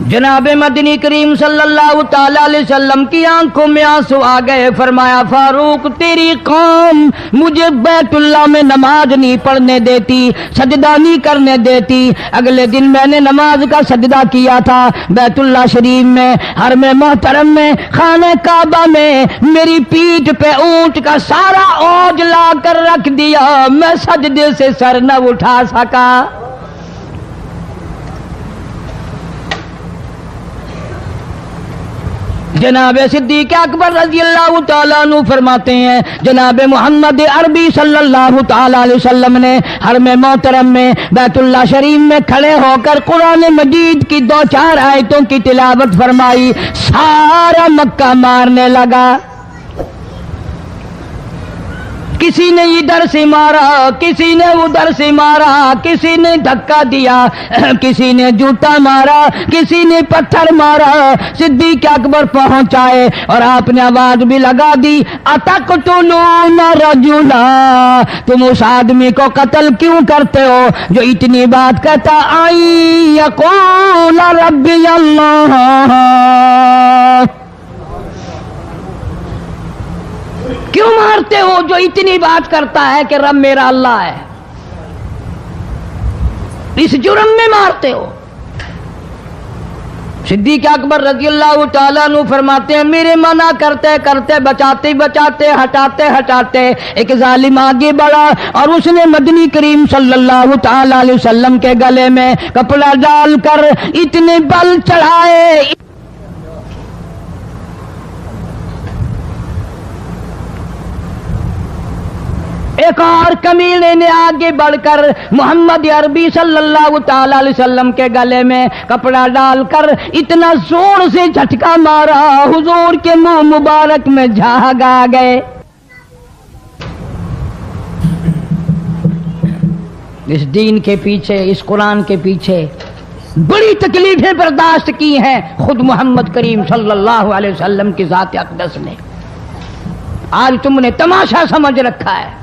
جناب مدنی کریم صلی اللہ تعالی علیہ وسلم کی آنکھوں میں آنسو آ گئے۔ فرمایا فاروق تیری قوم مجھے بیت اللہ میں نماز نہیں پڑھنے دیتی، سجدہ نہیں کرنے دیتی۔ اگلے دن میں نے نماز کا سجدہ کیا تھا بیت اللہ شریف میں، حرم محترم میں، خانہ کعبہ میں، میری پیٹھ پہ اونٹ کا سارا اوج لا کر رکھ دیا، میں سجدے سے سر نہ اٹھا سکا۔ جناب صدیق اکبر رضی اللہ تعالیٰ عنہ فرماتے ہیں، جناب محمد عربی صلی اللہ تعالیٰ علیہ وسلم نے حرم محترم میں بیت اللہ شریف میں کھڑے ہو کر قرآن مجید کی 2-4 آیتوں کی تلاوت فرمائی، سارا مکہ مارنے لگا۔ کسی نے ادھر سے مارا، کسی نے ادھر سے مارا، کسی نے دھکا دیا، کسی نے جوتا مارا، کسی نے پتھر مارا۔ صدیق اکبر پہنچائے اور آپ نے آواز بھی لگا دی، اتقتلون رجلا، تم اس آدمی کو قتل کیوں کرتے ہو جو اتنی بات کہتا، آئی یقول ربی اللہ، کیوں مارتے ہو جو اتنی بات کرتا ہے کہ رب میرا اللہ ہے؟ اس جرم میں مارتے ہو۔ صدیق اکبر رضی اللہ تعالیٰ عنہ فرماتے ہیں، میرے منع کرتے کرتے، بچاتے بچاتے، ہٹاتے ہٹاتے ایک ظالم آگے بڑھا اور اس نے مدنی کریم صلی اللہ تعالیٰ علیہ وسلم کے گلے میں کپڑا ڈال کر اتنے بل چڑھائے۔ ایک اور کمینے نے آگے بڑھ کر محمد عربی صلی اللہ تعالی علیہ وسلم کے گلے میں کپڑا ڈال کر اتنا زور سے جھٹکا مارا، حضور کے منہ مبارک میں جھاگ آ گئے۔ اس دین کے پیچھے، اس قرآن کے پیچھے بڑی تکلیفیں برداشت کی ہیں خود محمد کریم صلی اللہ علیہ وسلم کی ذات اقدس نے۔ آج تم نے تماشا سمجھ رکھا ہے۔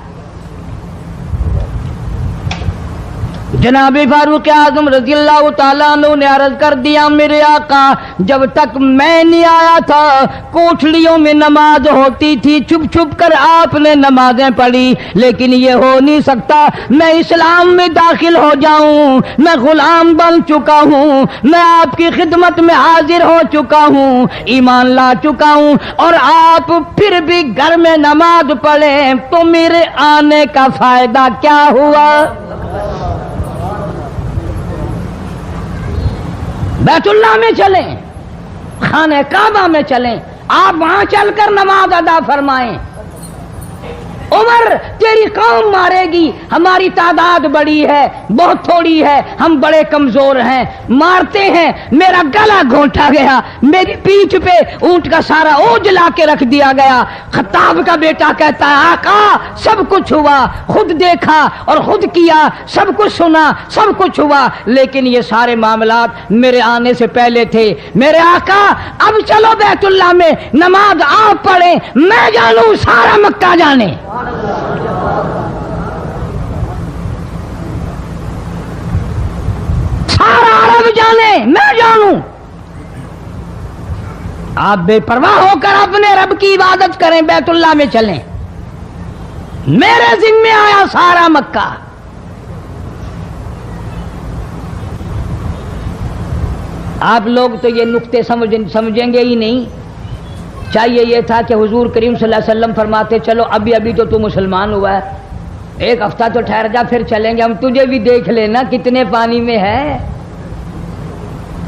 جناب فاروق اعظم رضی اللہ تعالیٰ عنہ نے عرض کر دیا، میرے آقا جب تک میں نہیں آیا تھا کوٹھڑیوں میں نماز ہوتی تھی، چھپ چھپ کر آپ نے نمازیں پڑھی، لیکن یہ ہو نہیں سکتا، میں اسلام میں داخل ہو جاؤں، میں غلام بن چکا ہوں، میں آپ کی خدمت میں حاضر ہو چکا ہوں، ایمان لا چکا ہوں، اور آپ پھر بھی گھر میں نماز پڑھیں تو میرے آنے کا فائدہ کیا ہوا؟ بیت اللہ میں چلیں، خانہ کعبہ میں چلیں، آپ وہاں چل کر نماز ادا فرمائیں۔ عمر تیری قوم مارے گی، ہماری تعداد بڑی ہے، بہت تھوڑی ہے، ہم بڑے کمزور ہیں، مارتے ہیں، میرا گلا گھونٹا گیا، میری پیٹھ پہ اونٹ کا سارا اوج لا کے رکھ دیا گیا۔ خطاب کا بیٹا کہتا ہے، آقا سب کچھ ہوا، خود دیکھا اور خود کیا، سب کچھ سنا، سب کچھ ہوا، لیکن یہ سارے معاملات میرے آنے سے پہلے تھے۔ میرے آقا اب چلو بیت اللہ میں نماز آپ پڑھیں، میں جانوں سارا مکہ جانے۔ رب جانے میں جانوں. آپ بے پرواہ ہو کر اپنے رب کی عبادت کریں, بیت اللہ میں چلیں. میرے ذمہ آیا سارا مکہ. آپ لوگ تو یہ نقطے سمجھیں گے ہی نہیں. چاہیے یہ تھا کہ حضور کریم صلی اللہ علیہ وسلم فرماتے چلو ابھی تو مسلمان ہوا ہے, ایک ہفتہ تو ٹھہر جا پھر چلیں گے, ہم تجھے بھی دیکھ لینا کتنے پانی میں ہے,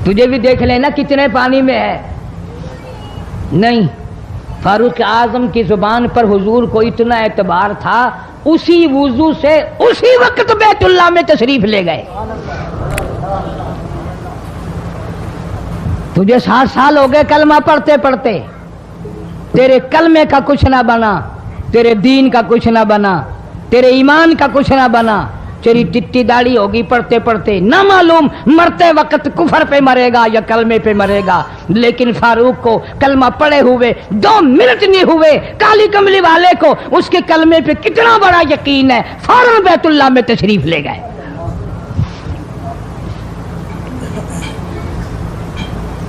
تجھے بھی دیکھ لینا کتنے پانی میں ہے. نہیں, فاروق اعظم کی زبان پر حضور کو اتنا اعتبار تھا, اسی وضو سے اسی وقت بیت اللہ میں تشریف لے گئے. تجھے 60 سال ہو گئے کلمہ پڑھتے پڑھتے, تیرے کلمے کا کچھ نہ بنا, تیرے دین کا کچھ نہ بنا, تیرے ایمان کا کچھ نہ بنا, تیری ٹٹی داڑھی ہوگی پڑھتے پڑھتے, نہ معلوم مرتے وقت کفر پہ مرے گا یا کلمے پہ مرے گا. لیکن فاروق کو کلمہ پڑھے ہوئے 2 منٹ نہیں ہوئے, کالی کملی والے کو اس کے کلمے پہ کتنا بڑا یقین ہے, فوراً بیت اللہ میں تشریف لے گئے.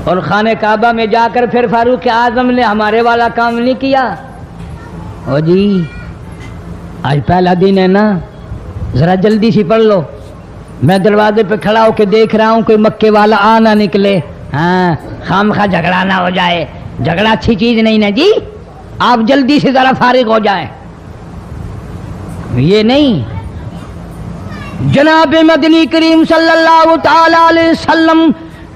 اور خانہ کعبہ میں جا کر پھر فاروق اعظم نے ہمارے والا کام نہیں کیا. او جی آج پہلا دن ہے نا, ذرا جلدی سی پڑھ لو, میں دروازے پہ کھڑا ہو کے دیکھ رہا ہوں کوئی مکے والا آ نہ نکلے, ہاں خامخواہ جھگڑا نہ ہو جائے. جھگڑا اچھی چیز نہیں نا جی, آپ جلدی سے ذرا فارغ ہو جائیں. یہ نہیں, جناب مدنی کریم صلی اللہ تعالی علیہ وسلم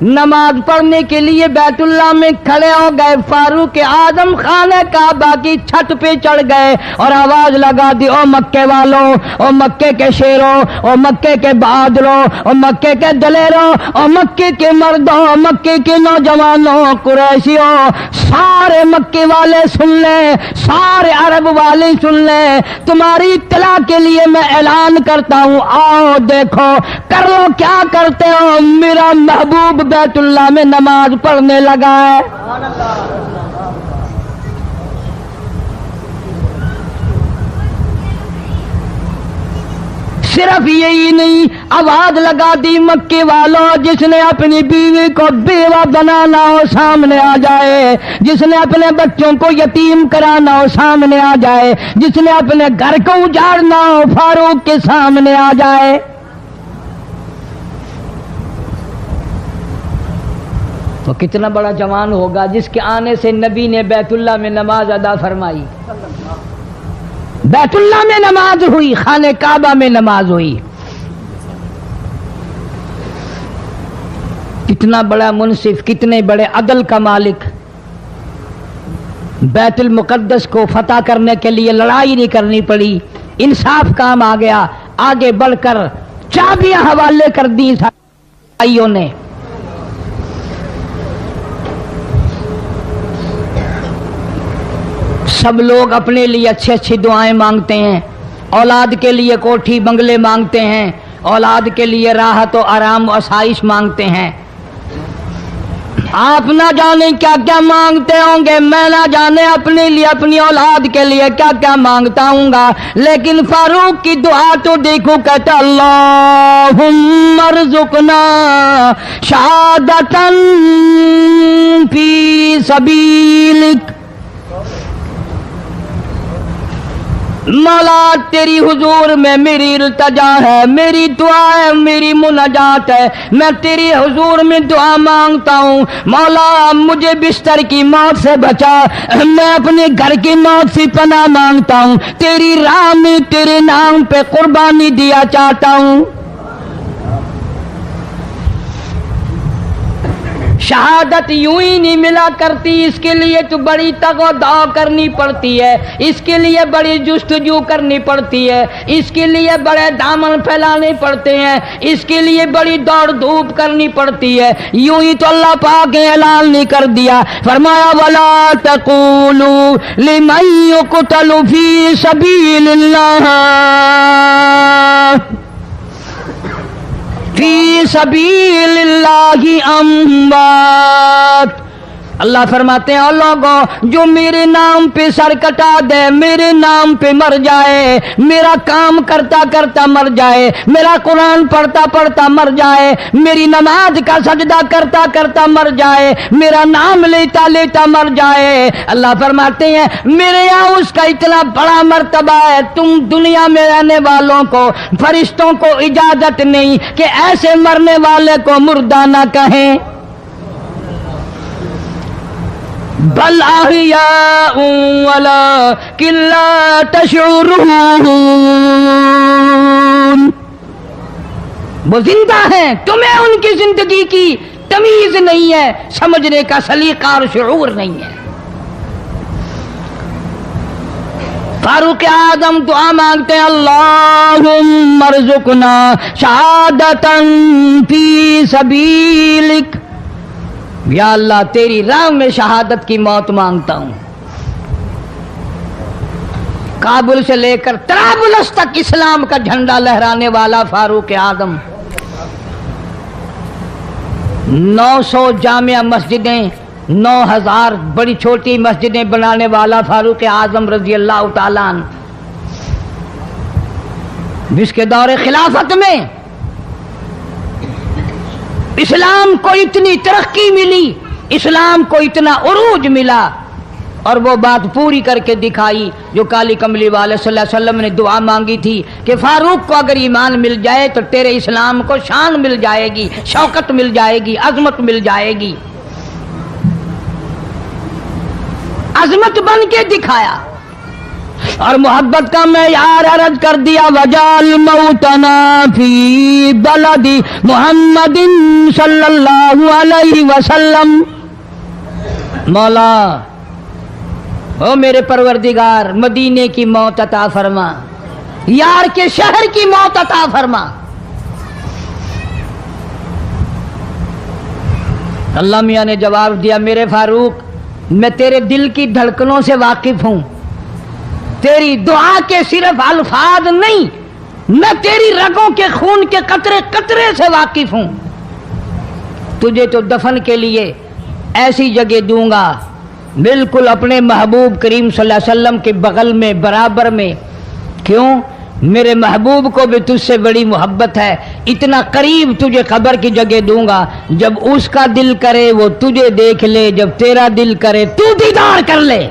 نماز پڑھنے کے لیے بیت اللہ میں کھڑے ہو گئے. فاروق اعظم خانہ کعبہ کی چھت پہ چڑھ گئے اور آواز لگا دی, او مکے والوں, او مکے کے شیروں, او مکے کے بہادروں, او مکے کے دلیروں, او مکے کے مردوں, او مکے کے نوجوانوں, قریشیوں, سارے مکے والے سن لیں, سارے عرب والے سن لیں. تمہاری اطلاع کے لیے میں اعلان کرتا ہوں, آؤ دیکھو کر لو کیا کرتے ہو, میرا محبوب بیت اللہ میں نماز پڑھنے لگا ہے. صرف یہی نہیں, آواز لگا دی مکے والوں, جس نے اپنی بیوی کو بیوہ بنانا ہو سامنے آ جائے, جس نے اپنے بچوں کو یتیم کرانا ہو سامنے آ جائے, جس نے اپنے گھر کو اجاڑنا ہو فاروق کے سامنے آ جائے. تو کتنا بڑا جوان ہوگا جس کے آنے سے نبی نے بیت اللہ میں نماز ادا فرمائی. بیت اللہ میں نماز ہوئی, خانہ کعبہ میں نماز ہوئی. کتنا بڑا منصف, کتنے بڑے عدل کا مالک. بیت المقدس کو فتح کرنے کے لیے لڑائی نہیں کرنی پڑی, انصاف کام آ گیا. آگے بڑھ کر چابیاں حوالے کر دی بھائیوں نے. سب لوگ اپنے لیے اچھی اچھی دعائیں مانگتے ہیں, اولاد کے لیے کوٹھی بنگلے مانگتے ہیں, اولاد کے لیے راحت و آرام و آسائش مانگتے ہیں. آپ نہ جانے کیا کیا مانگتے ہوں گے, میں نہ جانے اپنے لیے اپنی اولاد کے لیے کیا کیا مانگتا ہوں گا. لیکن فاروق کی دعا تو دیکھو, کہتا اللہم ارزقنا شہادتاً فی سبیلک. مولا تیری حضور میں میری التجا ہے, میری دعا ہے, میری مناجات ہے, میں تیری حضور میں دعا مانگتا ہوں. مولا مجھے بستر کی موت سے بچا, میں اپنے گھر کی موت سے پناہ مانگتا ہوں. تیری راہ میں تیرے نام پہ قربانی دیا چاہتا ہوں. شہادت یوں ہی نہیں ملا کرتی, اس کے لیے تو بڑی تگ و دو کرنی پڑتی ہے, اس کے لیے بڑی جستجو کرنی پڑتی ہے, اس کے لیے بڑے دامن پھیلانے پڑتے ہیں, اس کے لیے بڑی دوڑ دھوپ کرنی پڑتی ہے. یوں ہی تو اللہ پاک نے اعلان نہیں کر دیا, فرمایا وَلَا تَقُولُوا لِمَن يُقْتَلُ فِي سَبِيلِ اللَّهِ فی سبیل اللہ اموات اللہ فرماتے ہیں اور لوگوں جو میرے نام پہ سر کٹا دے، میرے نام پہ مر جائے، میرا کام کرتا کرتا مر جائے، میرا قرآن پڑھتا پڑھتا مر جائے، میری نماز کا سجدہ کرتا کرتا مر جائے، میرا نام لیتا لیتا مر جائے، اللہ فرماتے ہیں میرے یہاں اس کا اتنا بڑا مرتبہ ہے، تم دنیا میں رہنے والوں کو، فرشتوں کو اجازت نہیں کہ ایسے مرنے والے کو مردہ نہ کہیں، بل احیاء ولکن لا تشعرون، وہ زندہ ہیں، تمہیں ان کی زندگی کی تمیز نہیں ہے، سمجھنے کا سلیقہ اور شعور نہیں ہے۔ فاروق اعظم دعا مانگتے ہیں اللہم ارزقنا شہادتا فی سبیلک، یا اللہ تیری راہ میں شہادت کی موت مانگتا ہوں۔ کابل سے لے کر طرابلس تک اسلام کا جھنڈا لہرانے والا فاروق اعظم، 900 جامع مسجدیں، 9000 بڑی چھوٹی مسجدیں بنانے والا فاروق اعظم رضی اللہ تعالیٰ عنہ، جس کے دور خلافت میں اسلام کو اتنی ترقی ملی، اسلام کو اتنا عروج ملا، اور وہ بات پوری کر کے دکھائی جو کالی کملی والے صلی اللہ علیہ وسلم نے دعا مانگی تھی کہ فاروق کو اگر ایمان مل جائے تو تیرے اسلام کو شان مل جائے گی، شوکت مل جائے گی، عظمت مل جائے گی، عظمت بن کے دکھایا، اور محبت کا معیار عرض کر دیا وجعل موتنا فی بلد محمد صلی اللہ علیہ وسلم۔ مولا او میرے پروردگار مدینے کی موت عطا فرما، یار کے شہر کی موت عطا فرما۔ اللہ میاں نے جواب دیا میرے فاروق میں تیرے دل کی دھڑکنوں سے واقف ہوں، تیری دعا کے صرف الفاظ نہیں، میں تیری رگوں کے خون کے قطرے قطرے سے واقف ہوں۔ تجھے تو دفن کے لیے ایسی جگہ دوں گا بالکل اپنے محبوب کریم صلی اللہ علیہ وسلم کے بغل میں برابر میں، کیوں؟ میرے محبوب کو بھی تجھ سے بڑی محبت ہے، اتنا قریب تجھے قبر کی جگہ دوں گا، جب اس کا دل کرے وہ تجھے دیکھ لے، جب تیرا دل کرے تو دیدار کر لے۔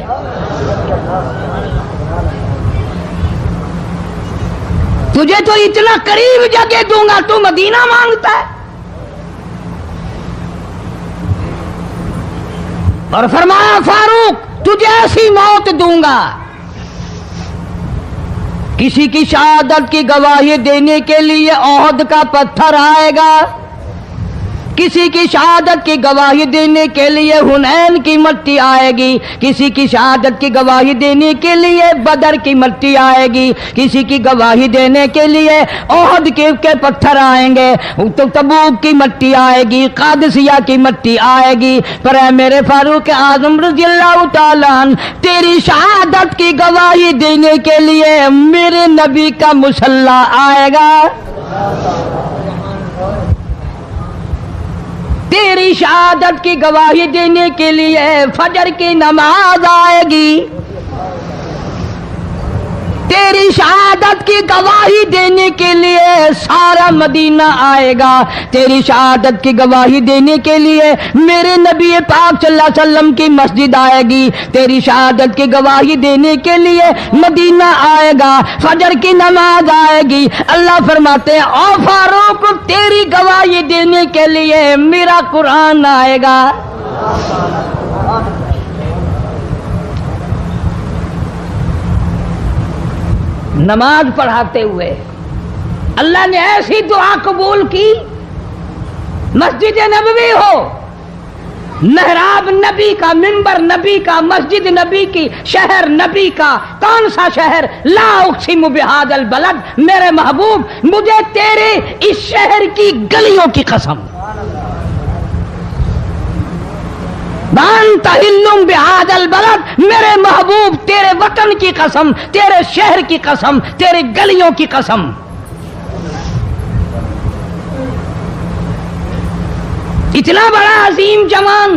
تجھے تو اتنا قریب جگہ دوں گا، تو مدینہ مانگتا ہے۔ اور فرمایا فاروق تجھے ایسی موت دوں گا، کسی کی شہادت کی گواہی دینے کے لیے احد کا پتھر آئے گا، کسی کی شہادت کی گواہی دینے کے لیے حنین کی مٹی آئے گی، کسی کی شہادت کی گواہی دینے کے لیے بدر کی مٹی آئے گی، کسی کی گواہی دینے کے لیے احد کے پتھر آئیں گے، تو تبوک کی مٹی آئے گی، قادسیہ کی مٹی آئے گی، پر اے میرے فاروق اعظم رضی اللہ تعالیٰ عنہ تیری شہادت کی گواہی دینے کے لیے میرے نبی کا مصلی آئے گا، تیری شہادت کی گواہی دینے کے لیے فجر کی نماز آئے گی، تیری شہادت کی گواہی دینے کے لیے سارا مدینہ آئے گا، تیری شہادت کی گواہی دینے کے لیے میرے نبی پاک صلی اللہ علیہ وسلم کی مسجد آئے گی، تیری شہادت کی گواہی دینے کے لیے مدینہ آئے گا، فجر کی نماز آئے گی۔ اللہ فرماتے ہیں او فاروق تیری گواہی دینے کے لیے میرا قرآن آئے گا۔ نماز پڑھاتے ہوئے اللہ نے ایسی دعا قبول کی، مسجد نبوی ہو، محراب نبی کا، منبر نبی کا، مسجد نبی کی، شہر نبی کا، کون سا شہر؟ لا اقسم بہذا البلد، میرے محبوب مجھے تیرے اس شہر کی گلیوں کی قسم، بانت حلم بہذا البلد، میرے محبوب تیرے وطن کی قسم، تیرے شہر کی قسم، تیرے گلیوں کی قسم۔ اتنا بڑا عظیم جوان